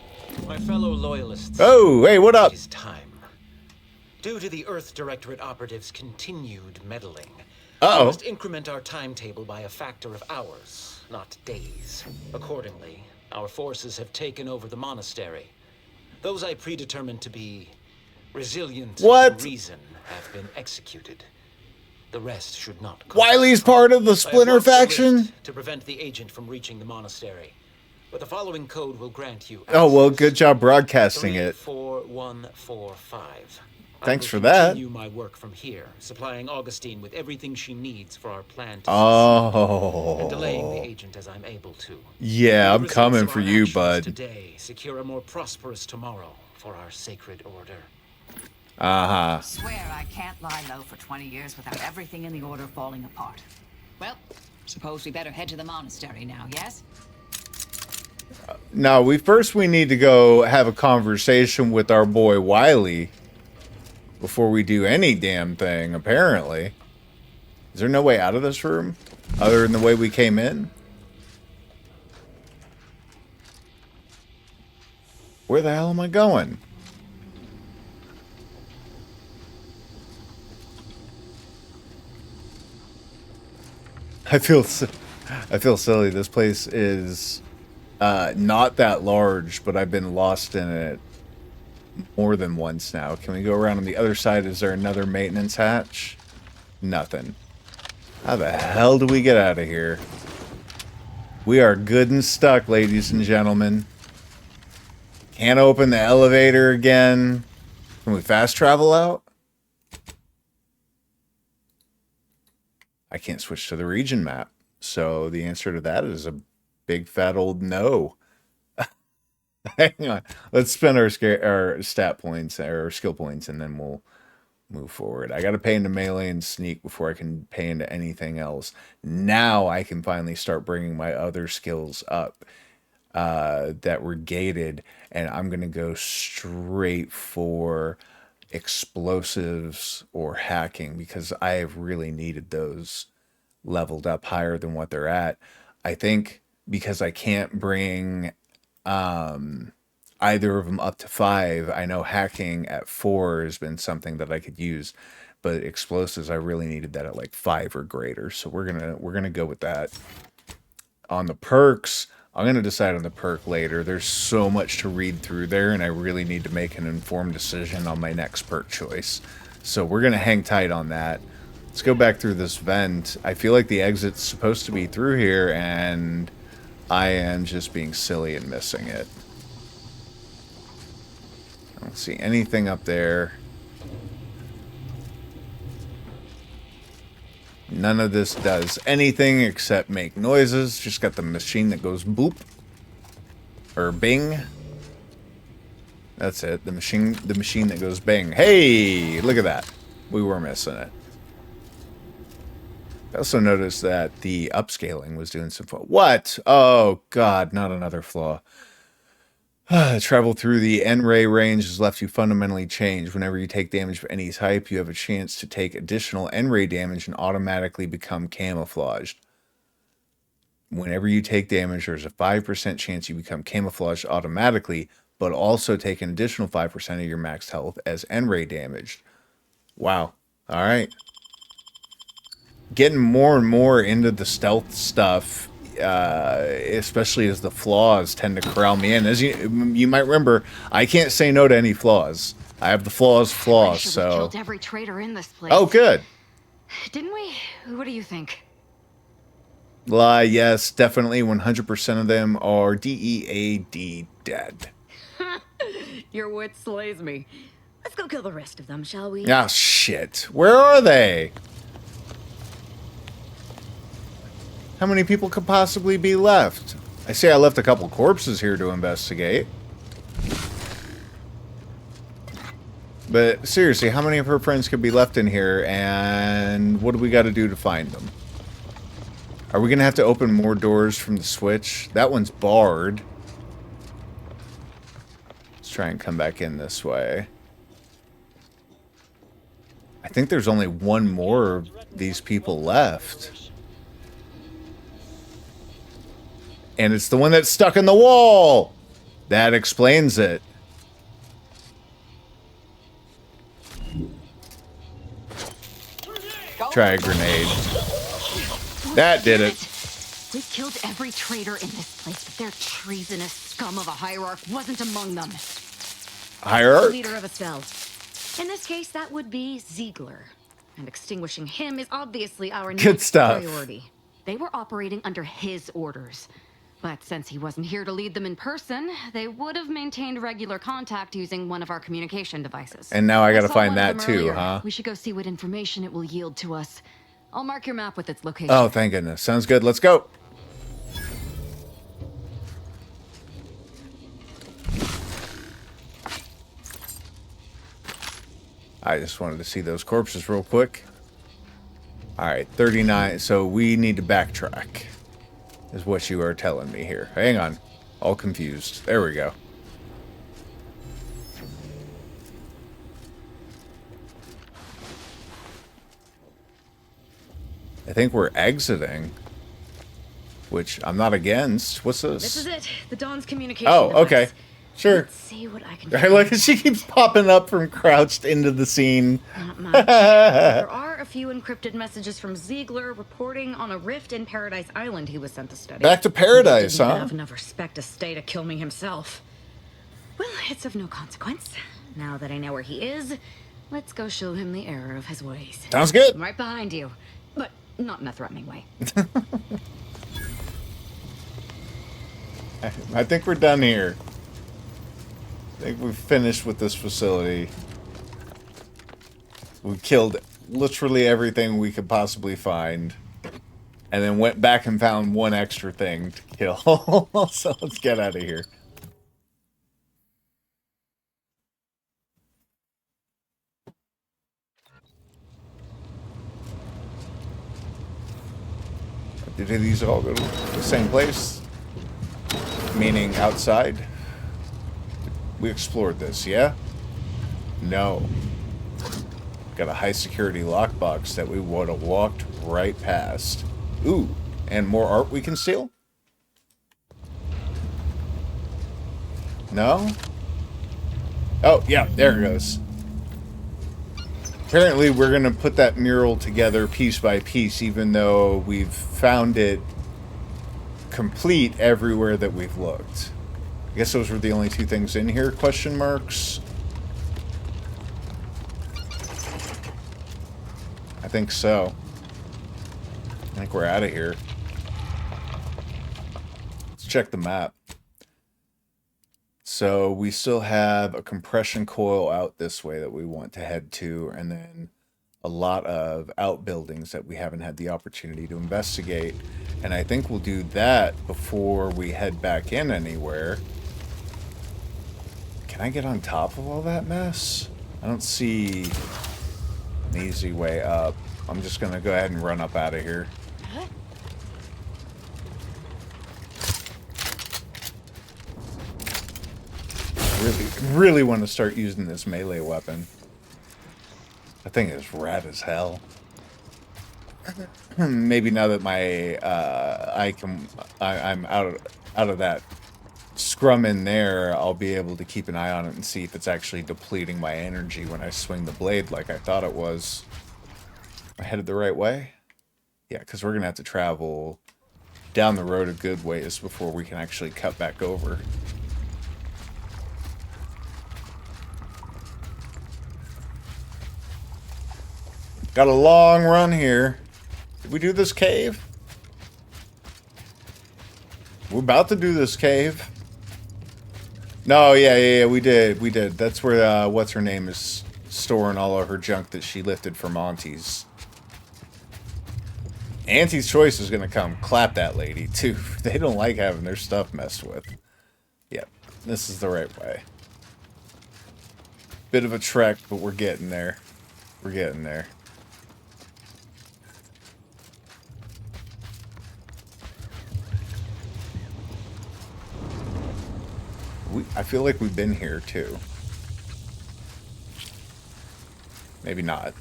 My fellow loyalists. Oh, hey, what up? It is time. Due to the Earth Directorate operatives' continued meddling, Uh-oh. we must increment our timetable by a factor of hours, not days. Accordingly, our forces have taken over the monastery. Those I predetermined to be resilient What? to reason have been executed. The rest should not. Wiley's part of the I have Splinter launched a faction? rift to prevent the agent from reaching the monastery. But the following code will grant you Oh, well, access. good job broadcasting it. 34145. Thanks I for will that. continue my work from here, supplying Augustine with everything she needs for our plan to and delaying the Oh. agent as I'm able to. Yeah, The I'm results coming of for our you, actions bud. Today secure a more prosperous tomorrow for our sacred order. Uh-huh. Swear I can't lie low for 20 years without everything in the Order falling apart. Well, suppose we better head to the monastery now, yes? No, we need to go have a conversation with our boy Wiley before we do any damn thing, apparently. Is there no way out of this room other than the way we came in? Where the hell am I going? I feel silly. This place is not that large, but I've been lost in it more than once now. Can we go around on the other side? Is there another maintenance hatch? Nothing. How the hell do we get out of here? We are good and stuck, ladies and gentlemen. Can't open the elevator again. Can we fast travel out? I can't switch to the region map. So the answer to that is a big fat old no. Hang on. Let's spend our stat points or skill points, and then we'll move forward. I got to pay into melee and sneak before I can pay into anything else. Now I can finally start bringing my other skills up that were gated, and I'm going to go straight for explosives or hacking because I have really needed those leveled up higher than what they're at. I think because I can't bring either of them up to 5. I know hacking at 4 has been something that I could use, but explosives I really needed that at like 5 or greater. So we're gonna go with that. On the perks, I'm gonna decide on the perk later. There's so much to read through there, and I really need to make an informed decision on my next perk choice. So we're gonna hang tight on that. Let's go back through this vent. I feel like the exit's supposed to be through here, and I am just being silly and missing it. I don't see anything up there. None of this does anything except make noises. Just got the machine that goes boop. Or bing. That's it. The machine that goes bing. Hey, look at that. We were missing it. I also noticed that the upscaling was doing some flaw. What? Oh, God, not another flaw. Travel through the N-ray range has left you fundamentally changed. Whenever you take damage of any type, you have a chance to take additional N-ray damage and automatically become camouflaged. Whenever you take damage, there's a 5% chance you become camouflaged automatically, but also take an additional 5% of your max health as N-ray damaged. Wow. All right. Getting more and more into the stealth stuff, especially as the flaws tend to corral me in. As you might remember, I can't say no to any flaws. I have the flaws, We so... killed every traitor in this place. Oh, good. Didn't we? What do you think? Yes, definitely 100% of them are DEAD dead. Your wit slays me. Let's go kill the rest of them, shall we? Ah, shit. Where are they? How many people could possibly be left? I say I left a couple corpses here to investigate. But seriously, how many of her friends could be left in here, and what do we got to do to find them? Are we going to have to open more doors from the switch? That one's barred. Let's try and come back in this way. I think there's only one more of these people left. And it's the one that's stuck in the wall! That explains it. Try a grenade. That did it. We've killed every traitor in this place, but their treasonous scum of a hierarch wasn't among them. Hierarch? Leader of a cell. In this case, that would be Ziegler. And extinguishing him is obviously our Good next stuff. priority. They were operating under his orders. But since he wasn't here to lead them in person, they would have maintained regular contact using one of our communication devices. And now I gotta saw find one of that them too, earlier. huh? We should go see what information it will yield to us. I'll mark your map with its location. Oh, thank goodness. Sounds good. Let's go. I just wanted to see those corpses real quick. Alright, 39. So we need to backtrack, is what you are telling me here. Hang on. All confused. There we go. I think we're exiting, which I'm not against. What's this? This is it. The Dawn's communication Oh, device. okay. Sure. Let's see what I can I like it. She keeps popping up from crouched into the scene. Not much. There are a few encrypted messages from Ziegler reporting on a rift in Paradise Island he was sent to study. Back to Paradise, He didn't huh? have enough respect to stay to kill me himself. Well, it's of no consequence. Now that I know where he is, let's go show him the error of his ways. Sounds good. I'm right behind you, but not in a threatening way. I think we're done here. I think we've finished with this facility. We killed literally everything we could possibly find. And then went back and found one extra thing to kill. So let's get out of here. Did these all go to the same place? Meaning outside? We explored this, yeah? No. Got a high security lockbox that we would have walked right past. Ooh, and more art we can steal? No? Oh, yeah, there it goes. Apparently we're going to put that mural together piece by piece, even though we've found it complete everywhere that we've looked. I guess those were the only two things in here, question marks? I think so. I think we're out of here. Let's check the map. So we still have a compression coil out this way that we want to head to, and then a lot of outbuildings that we haven't had the opportunity to investigate. And I think we'll do that before we head back in anywhere. Can I get on top of all that mess? I don't see an easy way up. I'm just gonna go ahead and run up out of here. Really want to start using this melee weapon. That thing is rad as hell. Maybe now that my I'm out of that scrum in there, I'll be able to keep an eye on it and see if it's actually depleting my energy when I swing the blade like I thought it was. Am I headed the right way? Yeah, because we're gonna have to travel down the road a good ways before we can actually cut back over. Got a long run here. Did we do this cave? We're about to do this cave. No, yeah, we did. That's where, what's her name is storing all of her junk that she lifted from Auntie's. Auntie's Choice is gonna come clap that lady, too. They don't like having their stuff messed with. Yep, this is the right way. Bit of a trek, but we're getting there. We're getting there. I feel like we've been here, too. Maybe not.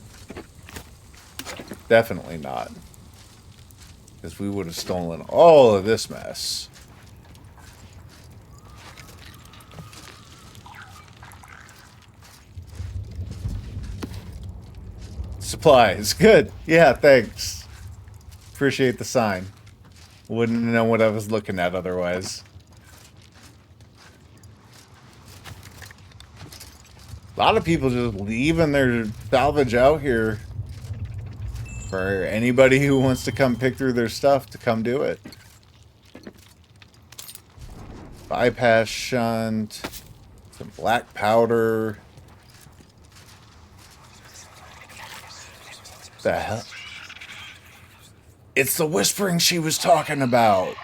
Definitely not. Because we would have stolen all of this mess. Supplies. Good. Yeah, thanks. Appreciate the sign. Wouldn't know what I was looking at otherwise. A lot of people just leaving their salvage out here for anybody who wants to come pick through their stuff to come do it. Bypass shunt, some black powder. The hell? It's the whispering she was talking about.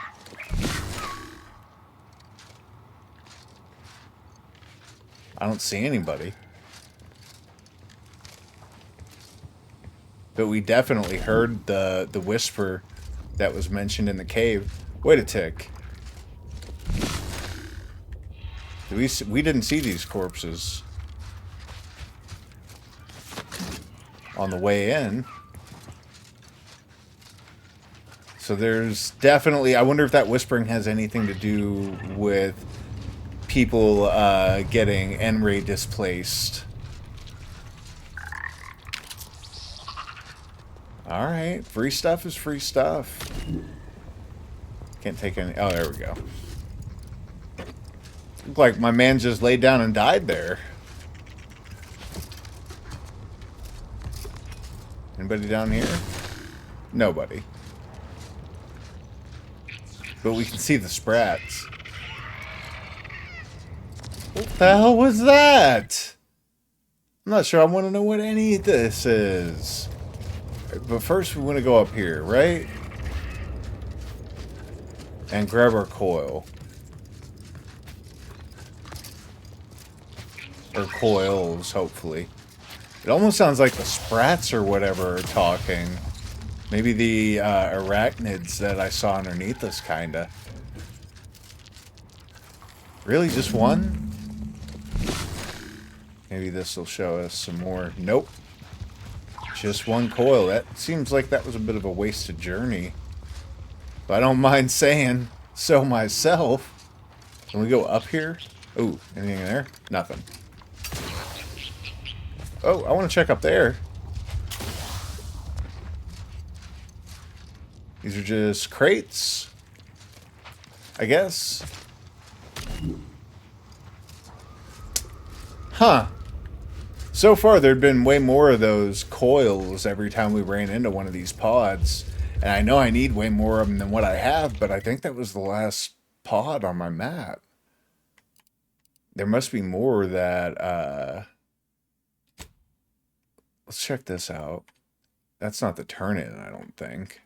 I don't see anybody. But we definitely heard the whisper that was mentioned in the cave. Wait a tick. We didn't see these corpses on the way in. So there's definitely... I wonder if that whispering has anything to do with people getting N-ray displaced. Alright, free stuff is free stuff. Can't take any... Oh, there we go. Looked like my man just laid down and died there. Anybody down here? Nobody. But we can see the sprats. What the hell was that? I'm not sure I want to know what any of this is. But first we want to go up here, right? And grab our coil. Or coils, hopefully. It almost sounds like the sprats or whatever are talking. Maybe the arachnids that I saw underneath us, kinda. Really, just one? Maybe this will show us some more. Nope. Just one coil. That seems like that was a bit of a wasted journey. But I don't mind saying so myself. Can we go up here? Ooh, anything in there? Nothing. Oh, I want to check up there. These are just crates, I guess. Huh. So far, there'd been way more of those coils every time we ran into one of these pods. And I know I need way more of them than what I have, but I think that was the last pod on my map. There must be more that, let's check this out. That's not the turn-in, I don't think.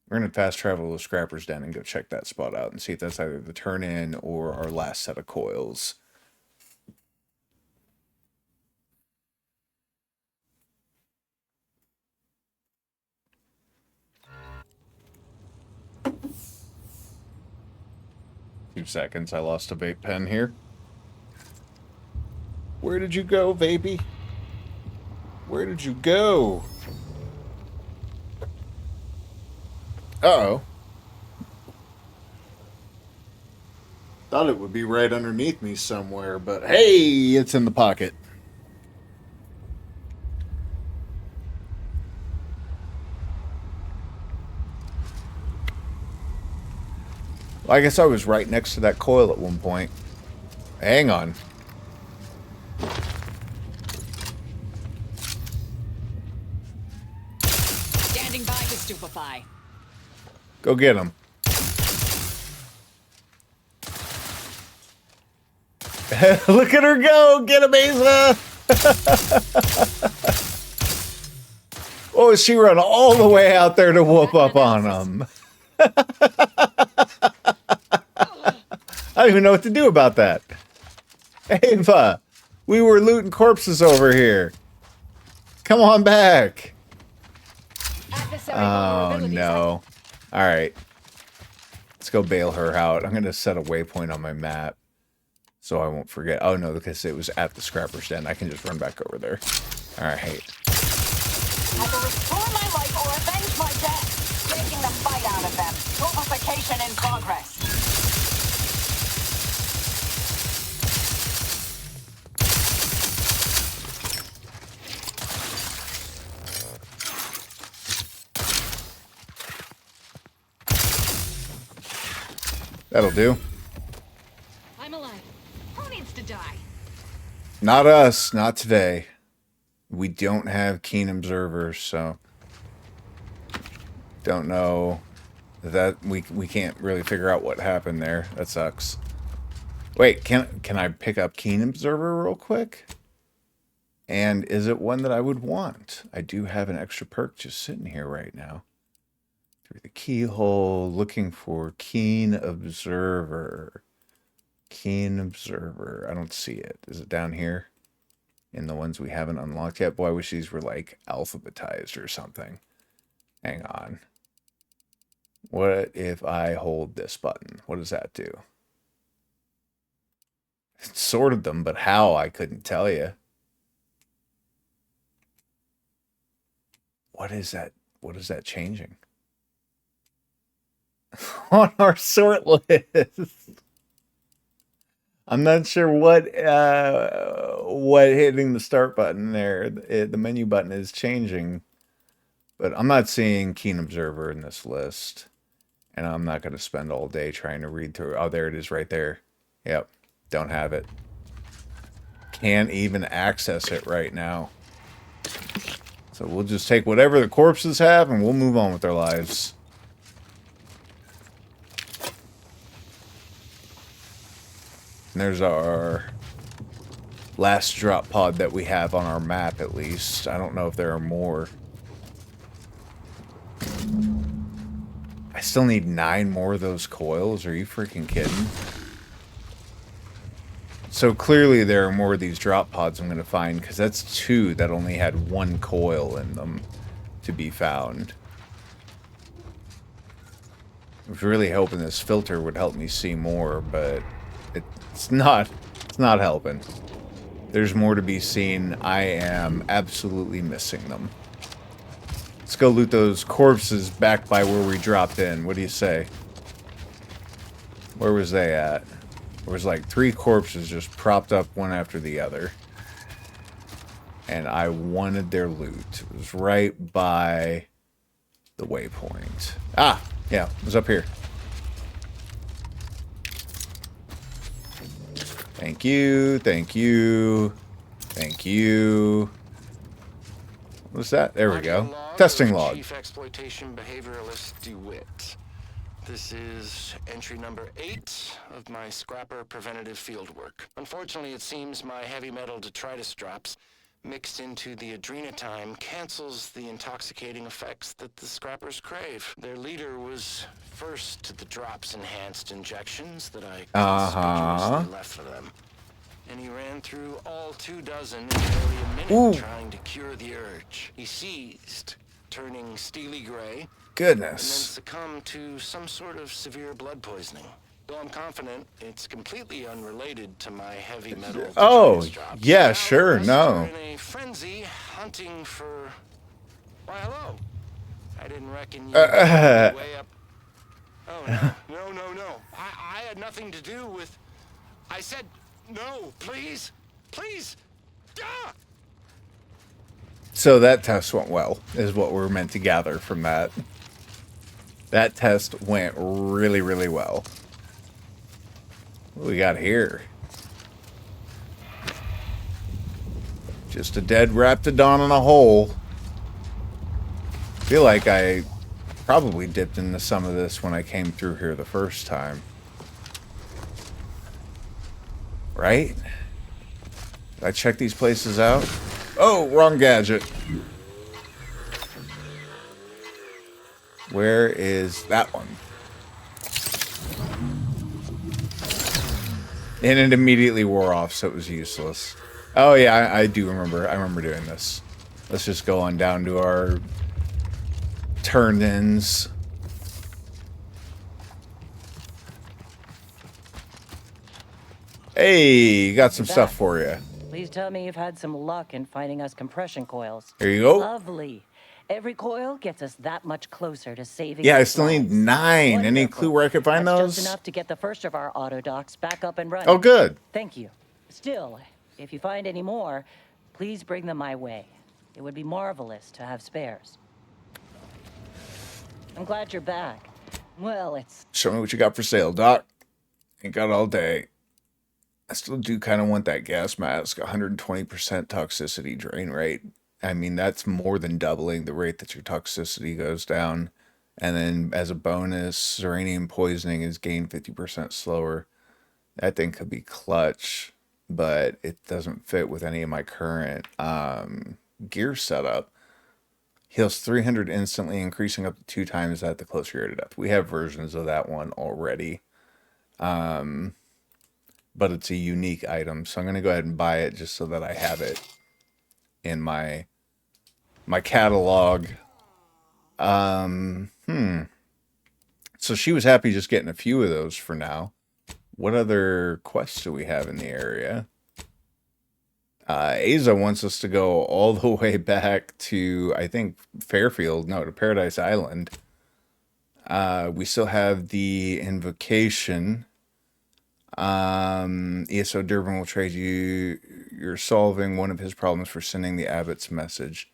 We're going to fast travel to Scrapper's Den and go check that spot out and see if that's either the turn-in or our last set of coils. Two seconds, I lost a vape pen here. Where did you go, Vapey? Where did you go? Uh-oh. Thought it would be right underneath me somewhere, but hey, it's in the pocket. Well, I guess I was right next to that coil at one point. Hang on. Standing by to stupefy. Go get him. Look at her go! Get him, Asa! Oh, she run all the way out there to whoop up on him. I don't even know what to do about that. Ava, we were looting corpses over here. Come on back. Oh, no. Alright. Let's go bail her out. I'm going to set a waypoint on my map so I won't forget. Oh, no, because it was at the Scrapper's Den. I can just run back over there. Alright. Either restore my life or avenge my death. Taking the fight out of them. Purification in progress. That'll do. I'm alive. Who needs to die? Not us. Not today. We don't have keen observers, so don't know that we can't really figure out what happened there. That sucks. Wait, can I pick up keen observer real quick? And is it one that I would want? I do have an extra perk just sitting here right now. Through the keyhole, looking for keen observer. Keen observer. I don't see it. Is it down here? In the ones we haven't unlocked yet? Boy, I wish these were like alphabetized or something. Hang on. What if I hold this button? What does that do? It sorted them, but how, I couldn't tell you. What is that? What is that changing? On our sort list. I'm not sure what hitting the start button there, the menu button is changing. But I'm not seeing Keen Observer in this list. And I'm not going to spend all day trying to read through. Oh, there it is right there. Yep. Don't have it. Can't even access it right now. So we'll just take whatever the corpses have and we'll move on with our lives. And there's our last drop pod that we have on our map, at least. I don't know if there are more. I still need 9 more of those coils. Are you freaking kidding? So clearly there are more of these drop pods I'm going to find, because that's 2 that only had 1 coil in them to be found. I was really hoping this filter would help me see more, but it's not helping. There's more to be seen. I am absolutely missing them. Let's go loot those corpses back by where we dropped in. What do you say? Where was they at? There was like 3 corpses just propped up one after the other. And I wanted their loot. It was right by the waypoint. Ah, yeah, it was up here. Thank you, thank you, thank you. What was that? There we go. Testing log. Chief Exploitation Behavioralist DeWitt. This is entry number 8 of my scrapper preventative fieldwork. Unfortunately, it seems my heavy metal detritus drops mixed into the adrenatime cancels the intoxicating effects that the scrappers crave. Their leader was first to the drops-enhanced injections that I conspicuously left for them. And he ran through all 24 in barely a minute trying to cure the urge. He seized, turning steely gray. Goodness. And then succumbed to some sort of severe blood poisoning. Though I'm confident it's completely unrelated to my heavy metal. Oh, yeah, sure, no. In a frenzy hunting for. Why, hello. I didn't reckon you way up. Oh no. I had nothing to do with. I said no, please. Ah! So that test went well, is what we're meant to gather from that. That test went really, really well. What do we got here? Just a dead Raptidon in a hole. I feel like I probably dipped into some of this when I came through here the first time. Right? Did I check these places out? Oh, wrong gadget. Where is that one? And it immediately wore off, so it was useless. Oh yeah, I do remember. I remember doing this. Let's just go on down to our turn-ins. Hey, got some stuff for you. Please tell me you've had some luck in finding us compression coils. Here you go. Lovely. Every coil gets us that much closer to saving. Yeah, I still need 9. Wonderful. Any clue where I could find That's those? just enough to get the first of our auto docks back up and running. Oh, good. Thank you. Still, if you find any more, please bring them my way. It would be marvelous to have spares. I'm glad you're back. Well, it's... Show me what you got for sale, Doc. Ain't got all day. I still do kind of want that gas mask. 120% toxicity drain rate. I mean, that's more than doubling the rate that your toxicity goes down. And then as a bonus, uranium poisoning is gained 50% slower. That thing could be clutch, but it doesn't fit with any of my current gear setup. Heals 300 instantly, increasing up to 2 times that the closer you're to death. We have versions of that one already. But it's a unique item, so I'm going to go ahead and buy it just so that I have it in my catalog. So she was happy just getting a few of those for now. What other quests do we have in the area? Asa wants us to go all the way back to, I think, Fairfield. No, to Paradise Island. We still have the invocation. ESO Durbin will trade you. You're solving one of his problems for sending the abbot's message.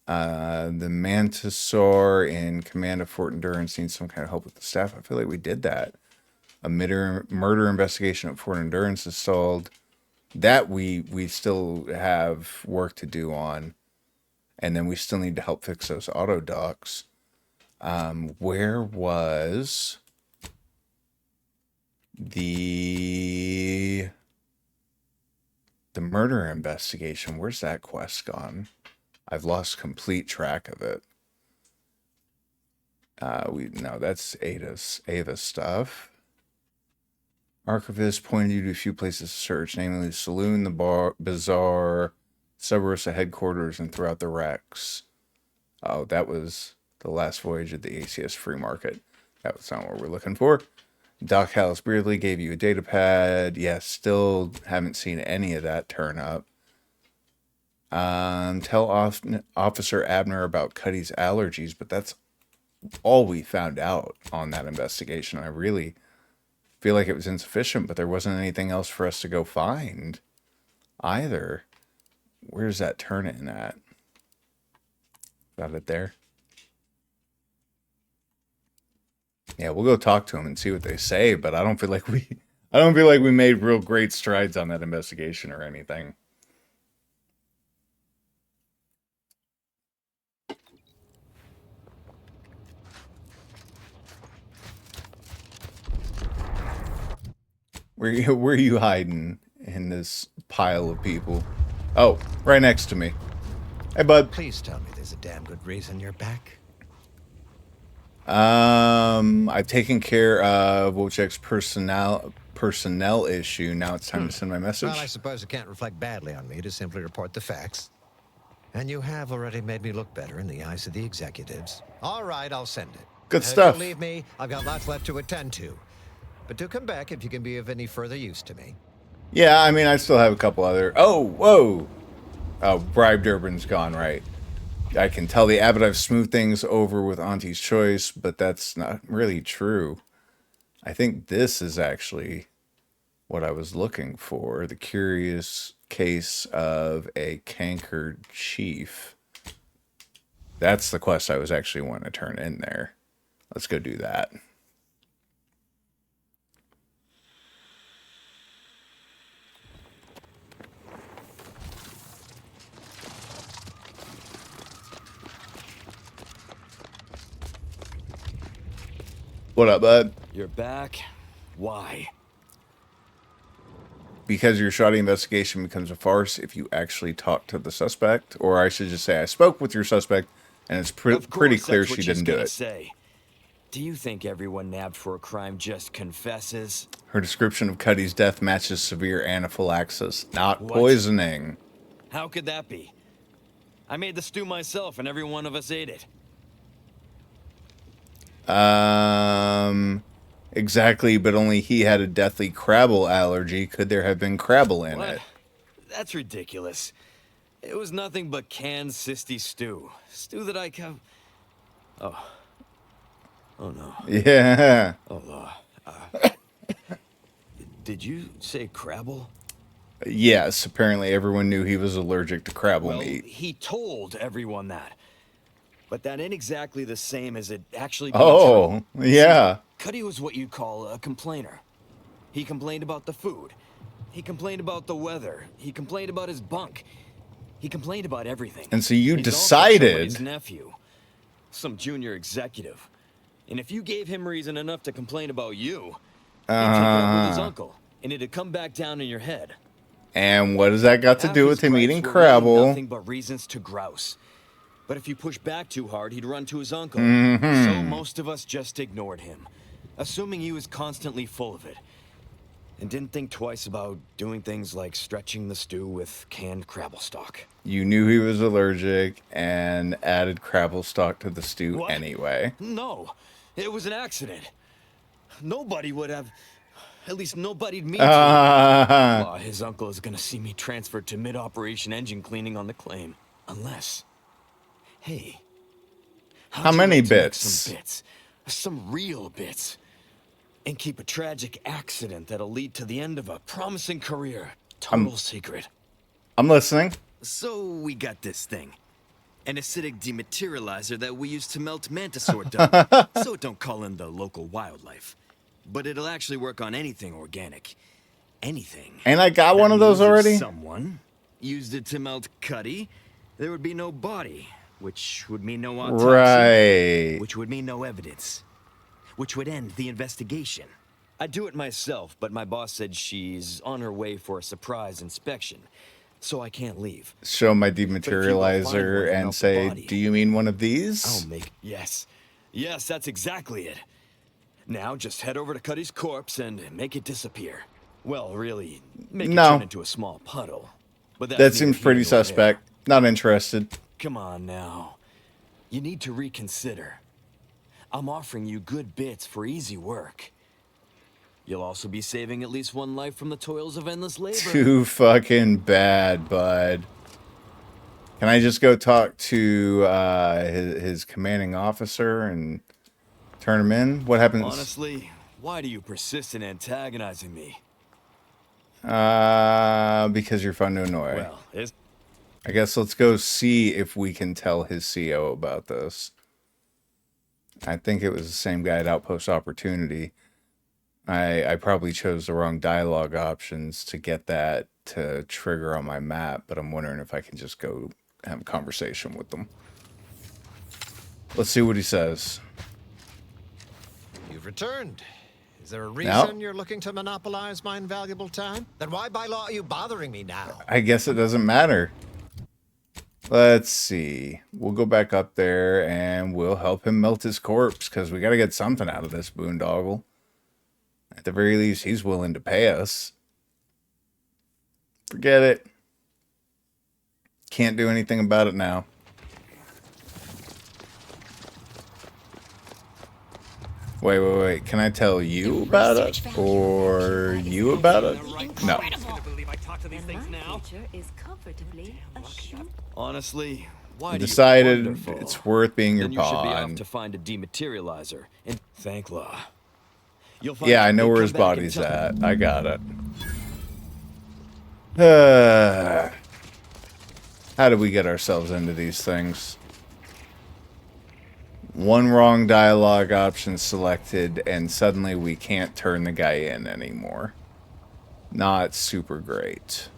The Mantisaur in command of Fort Endurance needs some kind of help with the staff. I feel like we did that. A murder investigation at Fort Endurance is solved. That we still have work to do on. And then we still need to help fix those auto docks. Where was the murder investigation? Where's that quest gone? I've lost complete track of it. No, that's Ava's stuff. Archivist pointed you to a few places to search, namely the saloon, the bazaar, Sub Rosa headquarters, and throughout the wrecks. Oh, that was the last voyage of the ACS free market. That was not what we're looking for. Doc Hallis Beardley gave you a data pad. Yes, still haven't seen any of that turn up. Tell Officer Abner about Cuddy's allergies, but that's all we found out on that investigation. I really feel like it was insufficient, but there wasn't anything else for us to go find either. Where's that turn in at? Got it there? Yeah, we'll go talk to them and see what they say, but I don't feel like we made real great strides on that investigation or anything. Where are you hiding in this pile of people? Oh, right next to me. Hey, bud. Please tell me there's a damn good reason you're back. I've taken care of Wojciech's personnel issue. Now it's time to send my message. Well, I suppose it can't reflect badly on me to simply report the facts. And you have already made me look better in the eyes of the executives. All right, I'll send it. Good stuff. If you leave me, I've got lots left to attend to. But do come back if you can be of any further use to me. Yeah, I mean, I still have a couple other... Oh, whoa! Oh, Bribe Durbin's gone, right. I can tell the abbot I've smoothed things over with Auntie's Choice, but that's not really true. I think this is actually what I was looking for. The curious case of a cankered chief. That's the quest I was actually wanting to turn in there. Let's go do that. What up, bud? You're back? Why? Because your shoddy investigation becomes a farce if you actually talk to the suspect. Or I should just say, I spoke with your suspect, and it's pretty clear she didn't do it. Say. Do you think everyone nabbed for a crime just confesses? Her description of Cuddy's death matches severe anaphylaxis, not poisoning. How could that be? I made the stew myself, and every one of us ate it. Exactly, but only he had a deathly Crabble allergy. Could there have been Crabble in it? That's ridiculous. It was nothing but canned cysty stew. Stew that I Oh no. Yeah. Oh, did you say Crabble? Yes, apparently everyone knew he was allergic to Crabble meat. He told everyone that. But that ain't exactly the same as it actually being true. Yeah. Cuddy was what you'd call a complainer. He complained about the food. He complained about the weather. He complained about his bunk. He complained about everything. And so you He's decided... also his nephew. Some junior executive. And if you gave him reason enough to complain about you, he'd take it up with his uncle, and it'd come back down in your head. And what does that got to do with him eating Crabble? Really nothing but reasons to grouse. But if you push back too hard, he'd run to his uncle. So most of us just ignored him, assuming he was constantly full of it. And didn't think twice about doing things like stretching the stew with canned Crabble stock. You knew he was allergic and added Crabble stock to the stew anyway. No, it was an accident. Nobody would have... At least nobody'd mean to. Well, his uncle is gonna see me transferred to mid-operation engine cleaning on the claim. Unless... Hey. How many bits? Some bits. Some real bits. And keep a tragic accident that'll lead to the end of a promising career. Total secret. I'm listening. So we got this thing. An acidic dematerializer that we use to melt mantisaur dung. So it don't call in the local wildlife. But it'll actually work on anything organic. Anything. And I got one of those already? If someone used it to melt Cuddy, there would be no body. Which would mean no autopsy. Right. Which would mean no evidence. Which would end the investigation. I'd do it myself, but my boss said she's on her way for a surprise inspection. So I can't leave. Show my dematerializer and say, do you mean one of these? I'll make... Yes. Yes, that's exactly it. Now just head over to Cuddy's corpse and make it disappear. Well, really, make it turn into a small puddle. But that seems pretty suspect. Not interested. Come on now. You need to reconsider. I'm offering you good bits for easy work. You'll also be saving at least one life from the toils of endless labor. Too fucking bad, bud. Can I just go talk to his commanding officer and turn him in? What happens? Honestly, why do you persist in antagonizing me? Because you're fun to annoy. Well, I guess let's go see if we can tell his CO about this. I think it was the same guy at Outpost Opportunity. I probably chose the wrong dialogue options to get that to trigger on my map, but I'm wondering if I can just go have a conversation with them. Let's see what he says. You've returned. Is there a reason you're looking to monopolize my invaluable time? Then why by law are you bothering me now? I guess it doesn't matter. Let's see. We'll go back up there and we'll help him melt his corpse because we got to get something out of this boondoggle. At the very least, he's willing to pay us. Forget it. Can't do anything about it now. Wait. Can I tell you about it? Or you about it? No. Honestly, why do decided you wonderful? It's worth being your Then you should be off pawn. to find a dematerializer and thank law. You'll find Yeah, I know they where come his back in body's time. at. I got it. How do we get ourselves into these things? One wrong dialogue option selected, and suddenly we can't turn the guy in anymore. Not super great.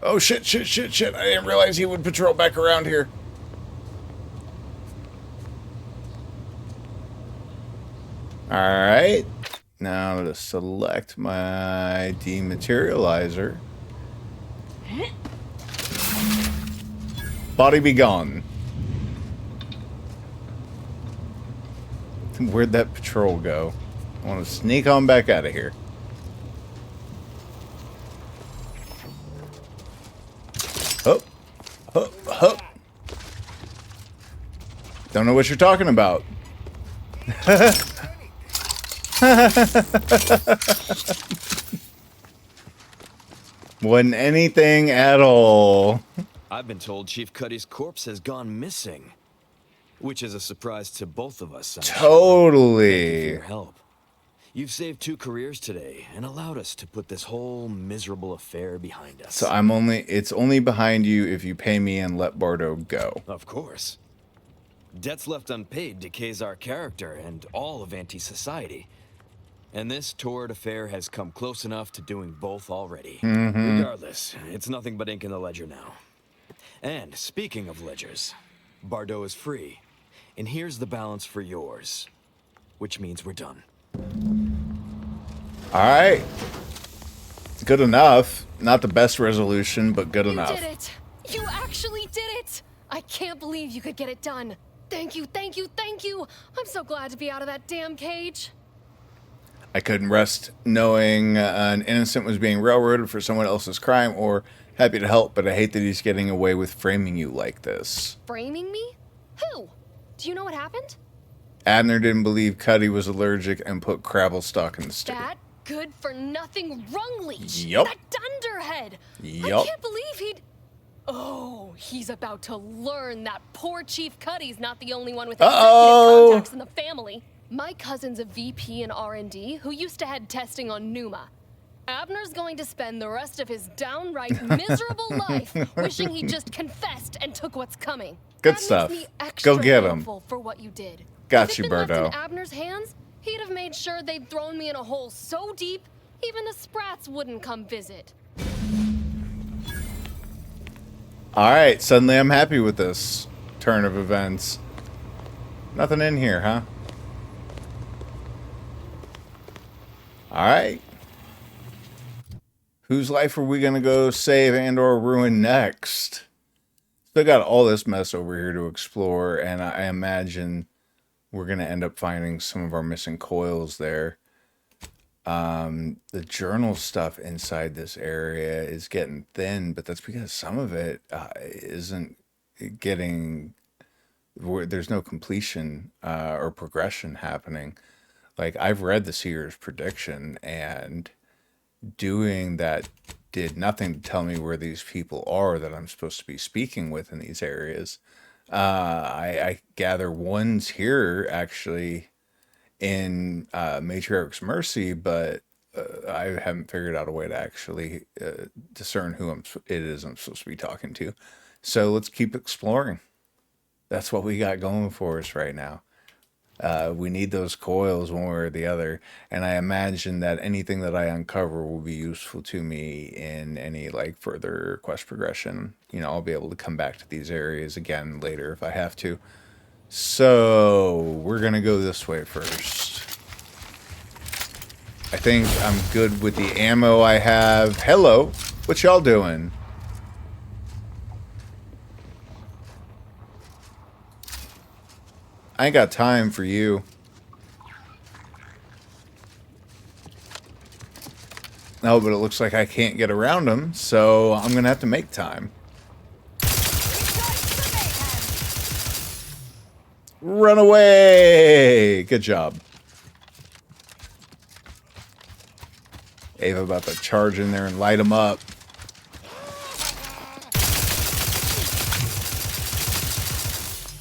Oh, shit. I didn't realize he would patrol back around here. Alright. Now to select my dematerializer. Body be gone. Where'd that patrol go? I want to sneak on back out of here. Hup. Don't know what you're talking about. Wasn't anything at all. I've been told Chief Cuddy's corpse has gone missing, which is a surprise to both of us. Totally. Thank you for your help. You've saved 2 careers today and allowed us to put this whole miserable affair behind us. So it's only behind you if you pay me and let Bardo go. Of course. Debts left unpaid decays our character and all of anti-society. And this torrid affair has come close enough to doing both already. Regardless, it's nothing but ink in the ledger now. And speaking of ledgers, Bardo is free. And here's the balance for yours. Which means we're done. Alright. Good enough. Not the best resolution, but good enough. You did it! You actually did it! I can't believe you could get it done. Thank you. I'm so glad to be out of that damn cage. I couldn't rest knowing an innocent was being railroaded for someone else's crime, or happy to help, but I hate that he's getting away with framing you like this. Framing me? Who? Do you know what happened? Abner didn't believe Cuddy was allergic and put Crabble-Stock in the stew. That good-for-nothing rung-leech. Yup. That dunderhead. Yup. I can't believe he'd... Oh, he's about to learn that poor Chief Cuddy's not the only one with executive contacts in the family. My cousin's a VP in R&D who used to head testing on Numa. Abner's going to spend the rest of his downright miserable life wishing he just confessed and took what's coming. Good That stuff. Makes me extra Go get him. thankful for what you did. Got If you, it'd been Birdo. left in Abner's hands, he'd have made sure they'd thrown me in a hole so deep, even the Sprats wouldn't come visit. Alright, suddenly I'm happy with this turn of events. Nothing in here, huh? Alright. Whose life are we gonna go save and or ruin next? Still got all this mess over here to explore, and I imagine we're gonna end up finding some of our missing coils there. The journal stuff inside this area is getting thin, but that's because some of it isn't getting... There's no completion or progression happening. Like, I've read the Seer's prediction, and doing that did nothing to tell me where these people are that I'm supposed to be speaking with in these areas. I gather one's here, actually, in Matriarch's Mercy, but I haven't figured out a way to actually discern who it is I'm supposed to be talking to. So let's keep exploring. That's what we got going for us right now. We need those coils one way or the other, and I imagine that anything that I uncover will be useful to me in any like further quest progression. You know, I'll be able to come back to these areas again later if I have to. So we're gonna go this way first. I think I'm good with the ammo I have. Hello, what y'all doing? I ain't got time for you. No, but it looks like I can't get around them, so I'm gonna have to make time. Run away! Good job. Ava about to charge in there and light them up.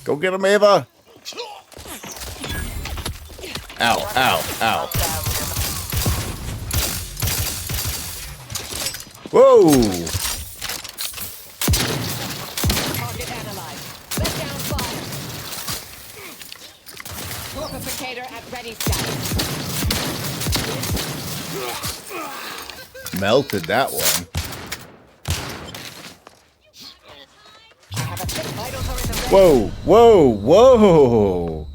Go get him, Ava! Ow, ow, ow. Whoa! Target analyzed. Let down fire. Torpificator at ready status. Melted that one. Whoa, whoa, whoa!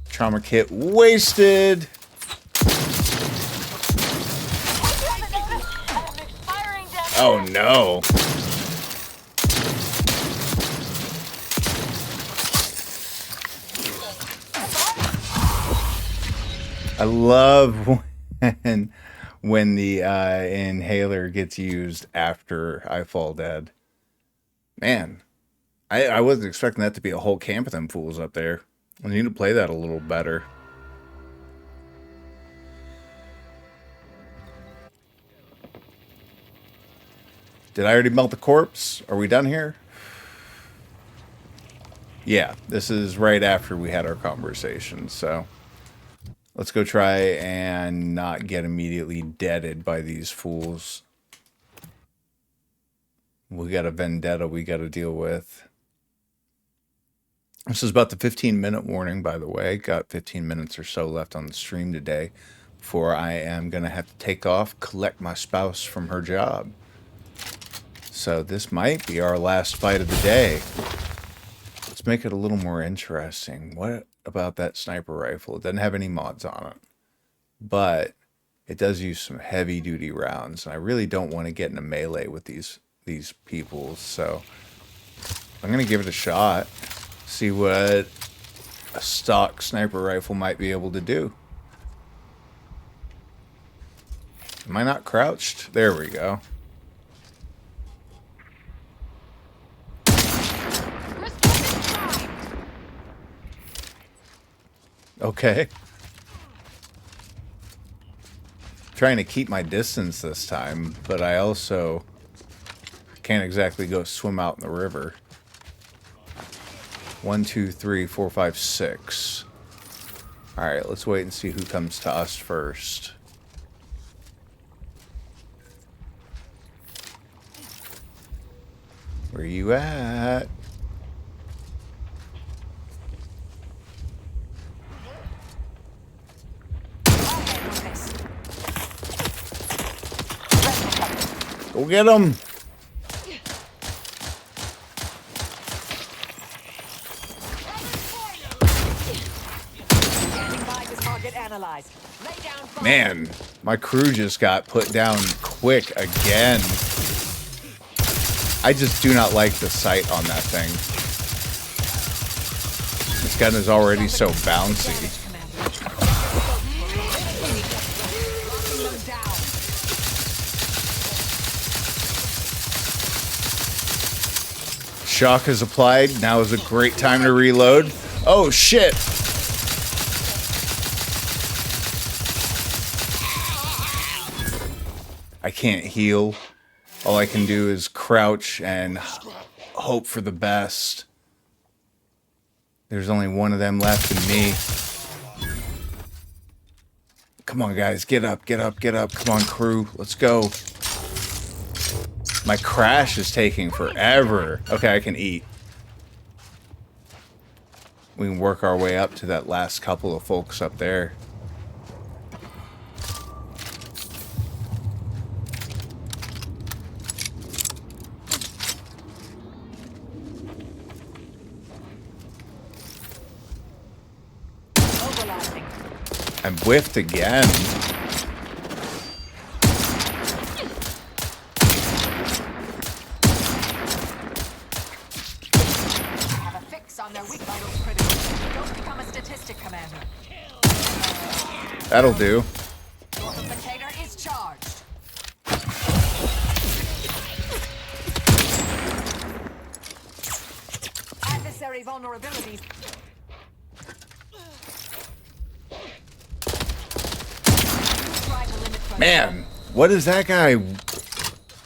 Trauma kit wasted. Oh no. I love when the inhaler gets used after I fall dead. Man, I wasn't expecting that to be a whole camp of them fools up there. I need to play that a little better. Did I already melt the corpse? Are we done here? Yeah, this is right after we had our conversation, so let's go try and not get immediately deaded by these fools. We got a vendetta we got to deal with. This is about the 15-minute warning, by the way. Got 15 minutes or so left on the stream today before I am going to have to take off, collect my spouse from her job. So this might be our last fight of the day. Let's make it a little more interesting. What about that sniper rifle? It doesn't have any mods on it, but it does use some heavy-duty rounds, and I really don't want to get in a melee with these people, so I'm going to give it a shot. See what a stock sniper rifle might be able to do. Am I not crouched? There we go. Okay. Trying to keep my distance this time, but I also can't exactly go swim out in the river. 1, 2, 3, 4, 5, 6. Alright, let's wait and see who comes to us first. Where you at? Go get him! Man, my crew just got put down quick again. I just do not like the sight on that thing. This gun is already so bouncy. Shock is applied. Now is a great time to reload. Oh shit! I can't heal. All I can do is crouch and hope for the best. There's only one of them left in me. Come on, guys. Get up, get up, get up. Come on, crew. Let's go. My crash is taking forever. Okay, I can eat. We can work our way up to that last couple of folks up there. I'm whiffed again. Have a fix on their weak vitals, criticals. Don't become a statistic, Commander. That'll do. Mortificator is charged. Adversary vulnerabilities. Man, what is that guy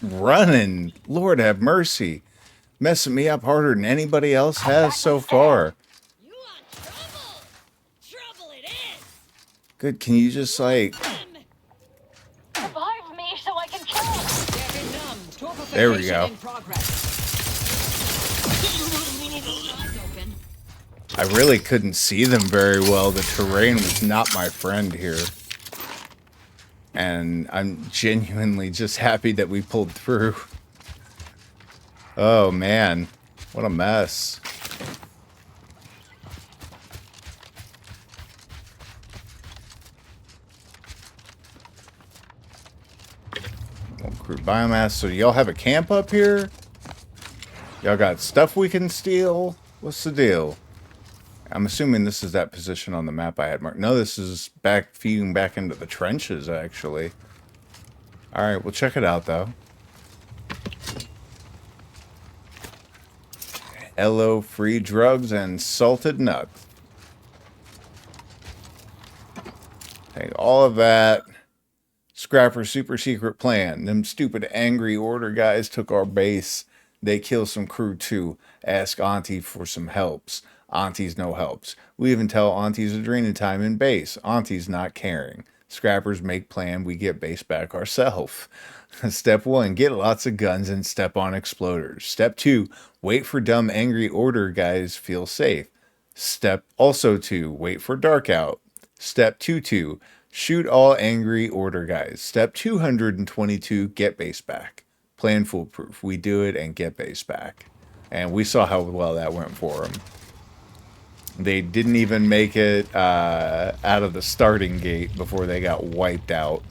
running? Lord have mercy. Messing me up harder than anybody else has so far. Good, can you just like... Revive me so I can kill him. There we go. I really couldn't see them very well. The terrain was not my friend here. And I'm genuinely just happy that we pulled through. Oh man, what a mess. Crude biomass. So y'all have a camp up here? Y'all got stuff we can steal? What's the deal? I'm assuming this is that position on the map I had marked. No, this is feeding back into the trenches, actually. Alright, we'll check it out, though. LO free drugs and salted nuts. Take all of that. Scrapper super secret plan. Them stupid angry order guys took our base. They kill some crew too. Ask Auntie for some helps. Auntie's no helps. We even tell Auntie's adrenaline time in base. Auntie's not caring. Scrappers make plan. We get base back ourselves. Step 1, get lots of guns and step on exploders. Step 2, wait for dumb angry order guys feel safe. Step also 2, wait for dark out. Step 2, shoot all angry order guys. Step 222, get base back. Plan foolproof. We do it and get base back. And we saw how well that went for them. They didn't even make it out of the starting gate before they got wiped out,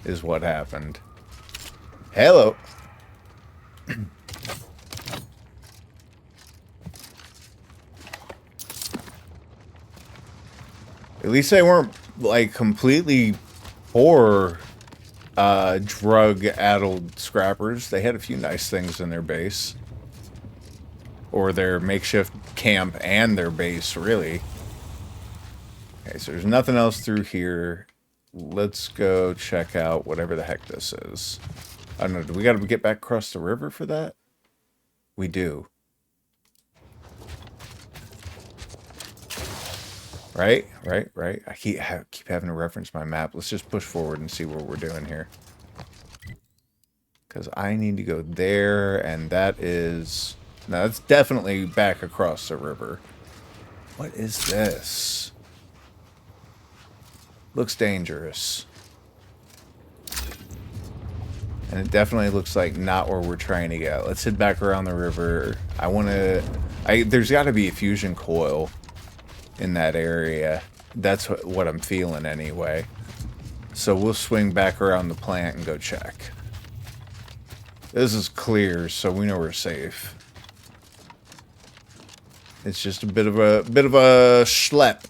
is what happened. Hello. At least they weren't, like, completely poor, drug-addled scrappers. They had a few nice things in their base. Or their makeshift camp and their base, really. Okay, so there's nothing else through here. Let's go check out whatever the heck this is. I don't know. Do we got to get back across the river for that? We do. Right. I keep having to reference my map. Let's just push forward and see what we're doing here. Because I need to go there, and that is... No, that's definitely back across the river. What is this? Looks dangerous. And it definitely looks like not where we're trying to go. Let's head back around the river. I want to... There's got to be a fusion coil in that area. That's what I'm feeling anyway. So we'll swing back around the plant and go check. This is clear, so we know we're safe. It's just a bit of a schlep.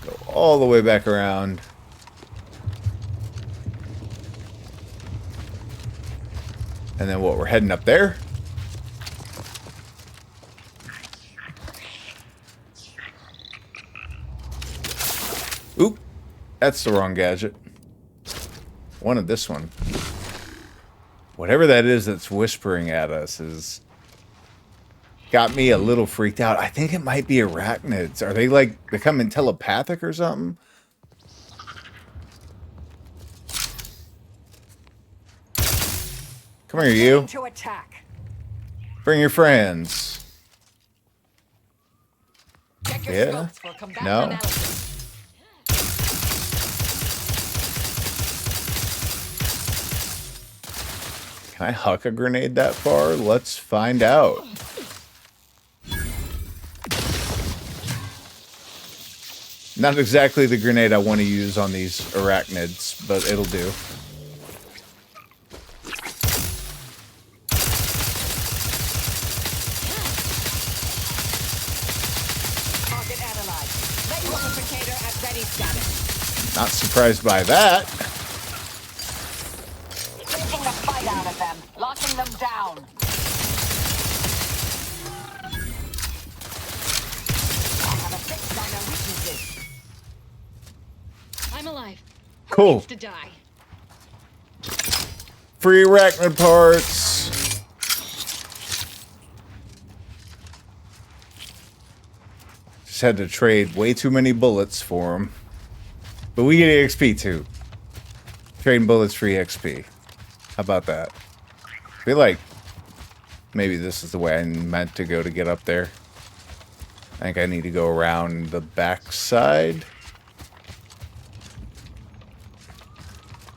Go all the way back around. And then what, we're heading up there? Oop, that's the wrong gadget. Wanted this one. Whatever that is that's whispering at us is got me a little freaked out. I think it might be arachnids. Are they like becoming telepathic or something? Come here, you. To attack. Bring your friends. Check your Yeah. scopes for combat No. analysis. Can I huck a grenade that far? Let's find out. Not exactly the grenade I want to use on these arachnids, but it'll do. Target analyzed. Leg multiplicator at ready status. Not surprised by that. Taking the fight out of them. Locking them down. I have a fix on their weaknesses. I'm alive. Who Cool. needs to die? Free arachnid parts. Just had to trade way too many bullets for them. But we get EXP too. Trading bullets for EXP. How about that? I feel like maybe this is the way I meant to go to get up there. I think I need to go around the backside.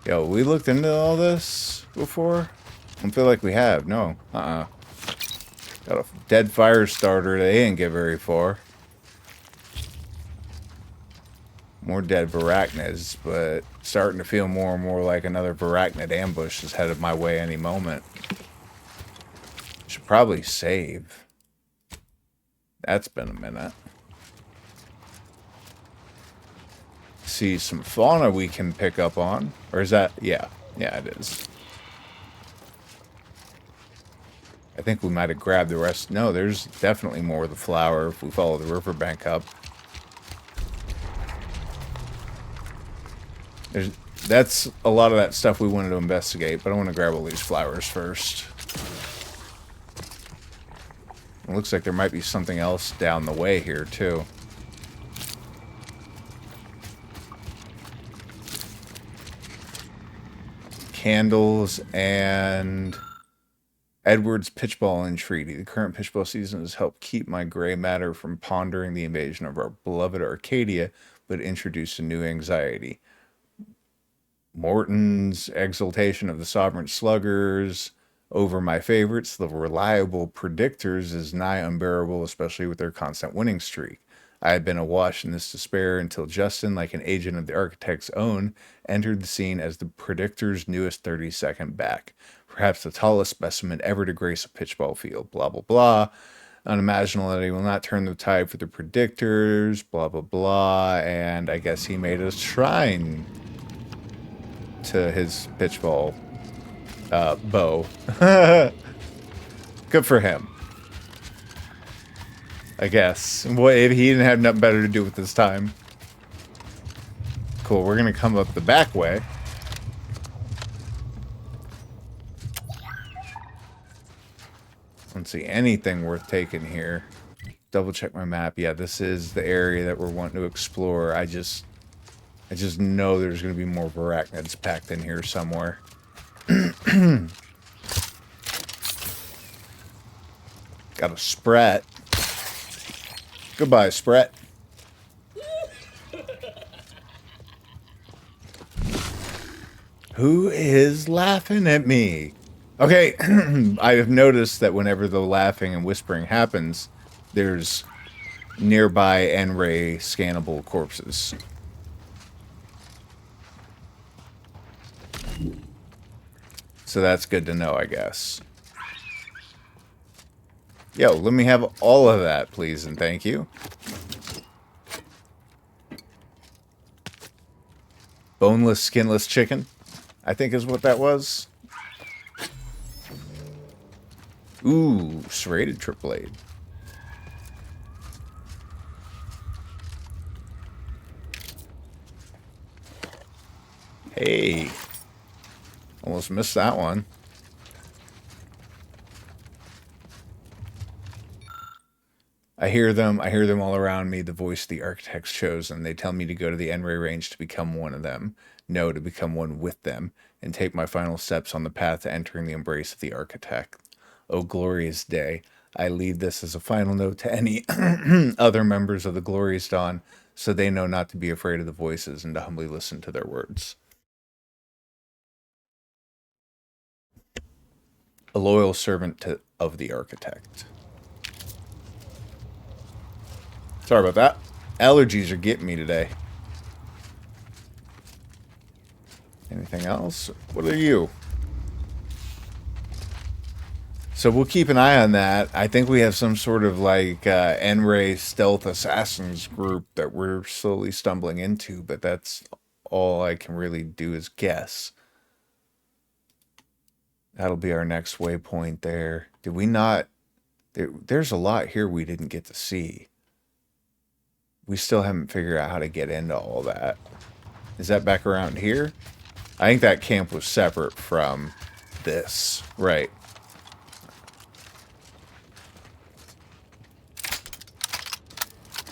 Yo, we looked into all this before? I don't feel like we have. No. Got a dead fire starter. They didn't get very far. More dead Varachnids, but starting to feel more and more like another Varachnid ambush is headed my way any moment. Should probably save. That's been a minute. See some fauna we can pick up on. Or is that... Yeah. Yeah, it is. I think we might have grabbed the rest. No, there's definitely more of the flower if we follow the riverbank up. That's a lot of that stuff we wanted to investigate, but I want to grab all these flowers first. It looks like there might be something else down the way here, too. Candles and Edward's Pitchball Entreaty. The current pitchball season has helped keep my gray matter from pondering the invasion of our beloved Arcadia, but introduced a new anxiety. Morton's exaltation of the sovereign sluggers over my favorites, the reliable predictors, is nigh unbearable, especially with their constant winning streak. I had been awash in this despair until Justin, like an agent of the Architect's own, entered the scene as the predictor's newest 32nd back. Perhaps the tallest specimen ever to grace a pitchball field. Blah, blah, blah. Unimaginable that he will not turn the tide for the predictors. Blah, blah, blah. And I guess he made a shrine to his pitchball bow. Good for him. I guess. What if he didn't have nothing better to do with his time? Cool, we're gonna come up the back way. Don't see anything worth taking here. Double check my map. Yeah, this is the area that we're wanting to explore. I just know there's gonna be more arachnids packed in here somewhere. Got a Sprat. Goodbye, Sprat. Who is laughing at me? Okay, I have noticed that whenever the laughing and whispering happens, there's nearby N-ray scannable corpses. So that's good to know, I guess. Yo, let me have all of that, please, and thank you. Boneless, skinless chicken, I think is what that was. Ooh, serrated trip blade. Hey. Almost missed that one. I hear them all around me, the voice the architects chosen. They tell me to go to the N-ray range to become one of them. No, to become one with them, and take my final steps on the path to entering the embrace of the architect. Oh, glorious day. I leave this as a final note to any other members of the Glorious Dawn, so they know not to be afraid of the voices and to humbly listen to their words. A loyal servant of the architect. Sorry about that. Allergies are getting me today. Anything else? What are you? So we'll keep an eye on that. I think we have some sort of like N-ray stealth assassins group that we're slowly stumbling into, but that's all I can really do is guess. That'll be our next waypoint there. Did we not... There's a lot here we didn't get to see. We still haven't figured out how to get into all that. Is that back around here? I think that camp was separate from this. Right.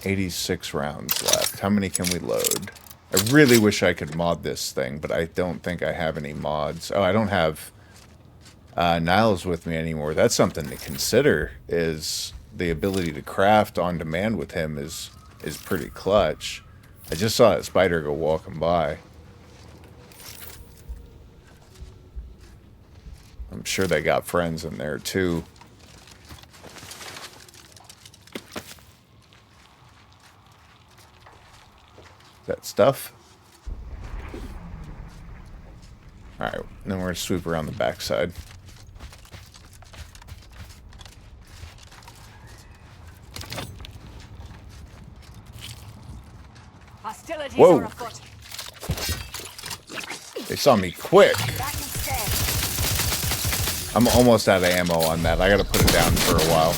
$86 rounds left. How many can we load? I really wish I could mod this thing, but I don't think I have any mods. Oh, I don't have Niles with me anymore. That's something to consider, is the ability to craft on demand with him is pretty clutch. I just saw that spider go walking by. I'm sure they got friends in there too. That stuff. Alright, then we're gonna swoop around the backside. Whoa! They saw me quick. I'm almost out of ammo on that. I gotta put it down for a while.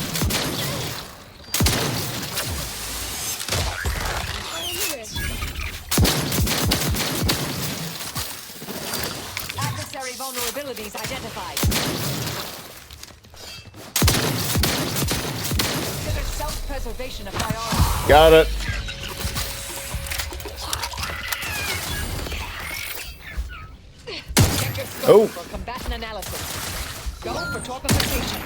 Adversary vulnerabilities identified. Consider self-preservation a priority. Got it. Oh. For combatant analysis. Go for torpification.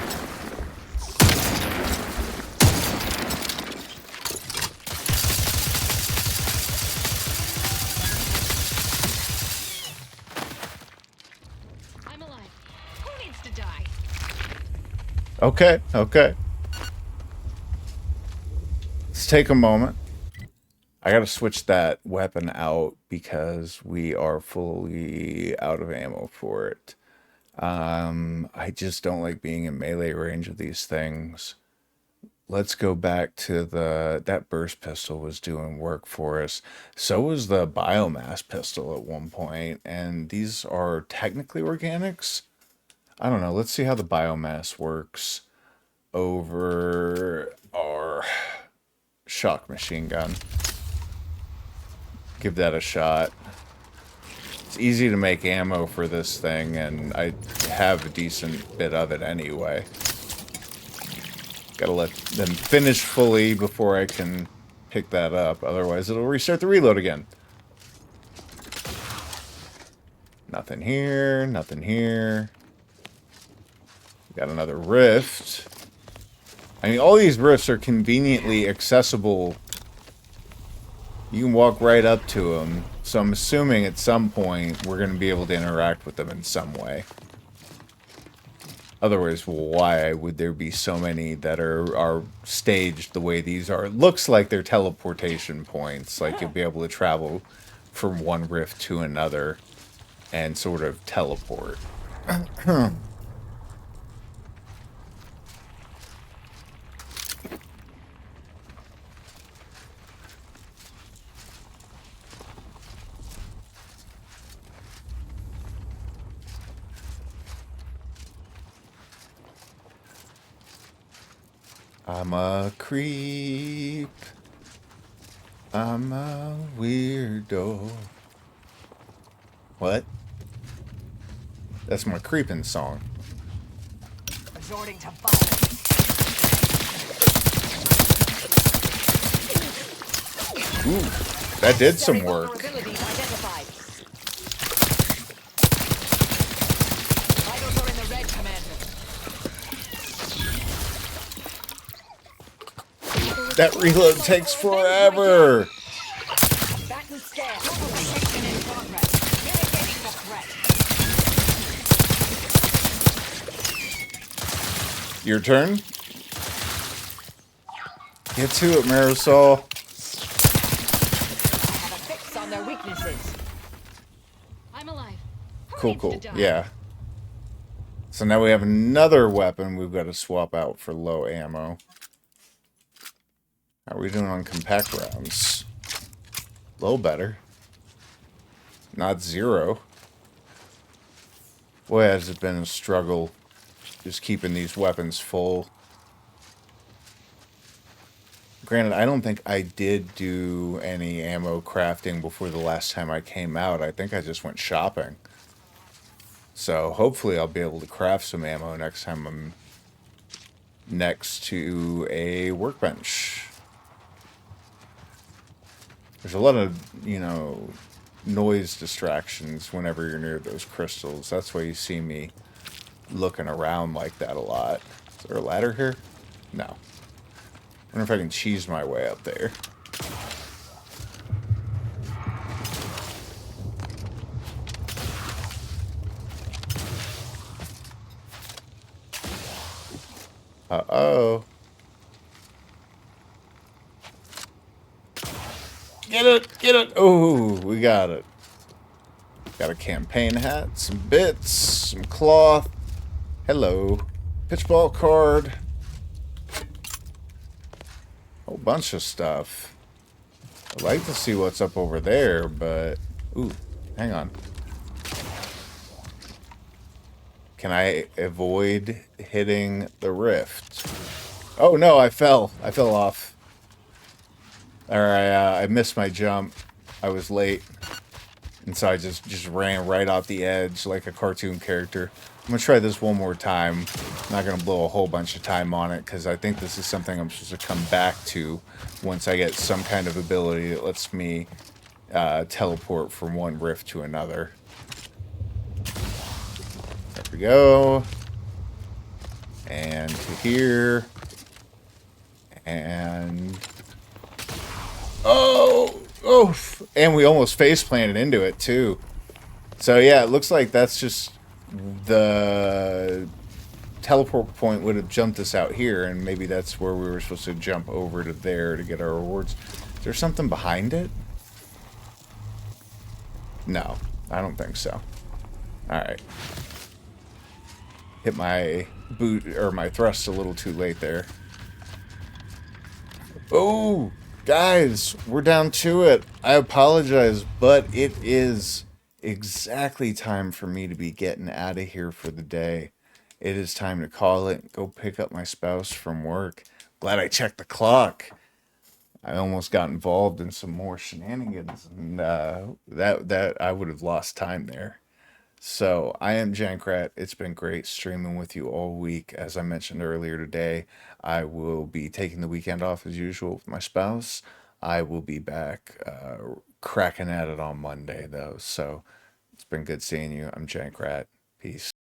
I'm alive. Who needs to die? Okay, okay. Let's take a moment. I gotta switch that weapon out because we are fully out of ammo for it. I just don't like being in melee range of these things. Let's go back to that burst pistol was doing work for us. So was the biomass pistol at one point, and these are technically organics. I don't know. Let's see how the biomass works over our shock machine gun. Give that a shot. It's easy to make ammo for this thing, and I have a decent bit of it anyway. Gotta let them finish fully before I can pick that up, otherwise it'll restart the reload again. Nothing here, nothing here. Got another rift. I mean, all these rifts are conveniently accessible. You can walk right up to them. So I'm assuming at some point we're going to be able to interact with them in some way. Otherwise, why would there be so many that are staged the way these are? It looks like they're teleportation points. Like you'll be able to travel from one rift to another and sort of teleport. I'm a creep. I'm a weirdo. What? That's my creeping song. Resorting to violence. Ooh, that did some work. Identified. Vitals are in the red, Commander. That reload takes forever. Back and scan. Mobilization in progress. Mitigating the threat. Your turn. Get to it, Marisol. I have a fix on their weaknesses. I'm alive. Cool, cool. Yeah. So now we have another weapon we've got to swap out for low ammo. How are we doing on compact rounds? A little better. Not zero. Boy, has it been a struggle just keeping these weapons full. Granted, I don't think I did do any ammo crafting before the last time I came out. I think I just went shopping. So hopefully I'll be able to craft some ammo next time I'm next to a workbench. There's a lot of, you know, noise distractions whenever you're near those crystals. That's why you see me looking around like that a lot. Is there a ladder here? No. I wonder if I can cheese my way up there. Uh-oh. Get it! Get it! Oh, we got it. Got a campaign hat, some bits, some cloth. Hello. Pitchball card. Whole bunch of stuff. I'd like to see what's up over there, but... Ooh, hang on. Can I avoid hitting the rift? Oh no, I fell. I fell off. Or I missed my jump. I was late. And so I just ran right off the edge like a cartoon character. I'm going to try this one more time. I'm not going to blow a whole bunch of time on it because I think this is something I'm supposed to come back to once I get some kind of ability that lets me teleport from one rift to another. There we go. And to here. And... Oh! Oof! And we almost face planted into it, too. So, yeah, it looks like that's just... The teleport point would have jumped us out here, and maybe that's where we were supposed to jump over to there to get our rewards. Is there something behind it? No, I don't think so. Alright. Hit my boot, or my thrust a little too late there. Oh! Guys, we're down to it. I apologize, but it is exactly time for me to be getting out of here for the day. It is time to call it, go pick up my spouse from work. Glad I checked the clock. I almost got involved in some more shenanigans, and that I would have lost time there. So I am Jankrat. It's been great streaming with you all week. As I mentioned earlier today, I will be taking the weekend off as usual with my spouse. I will be back cracking at it on Monday though. So it's been good seeing you. I'm Jankrat. Peace.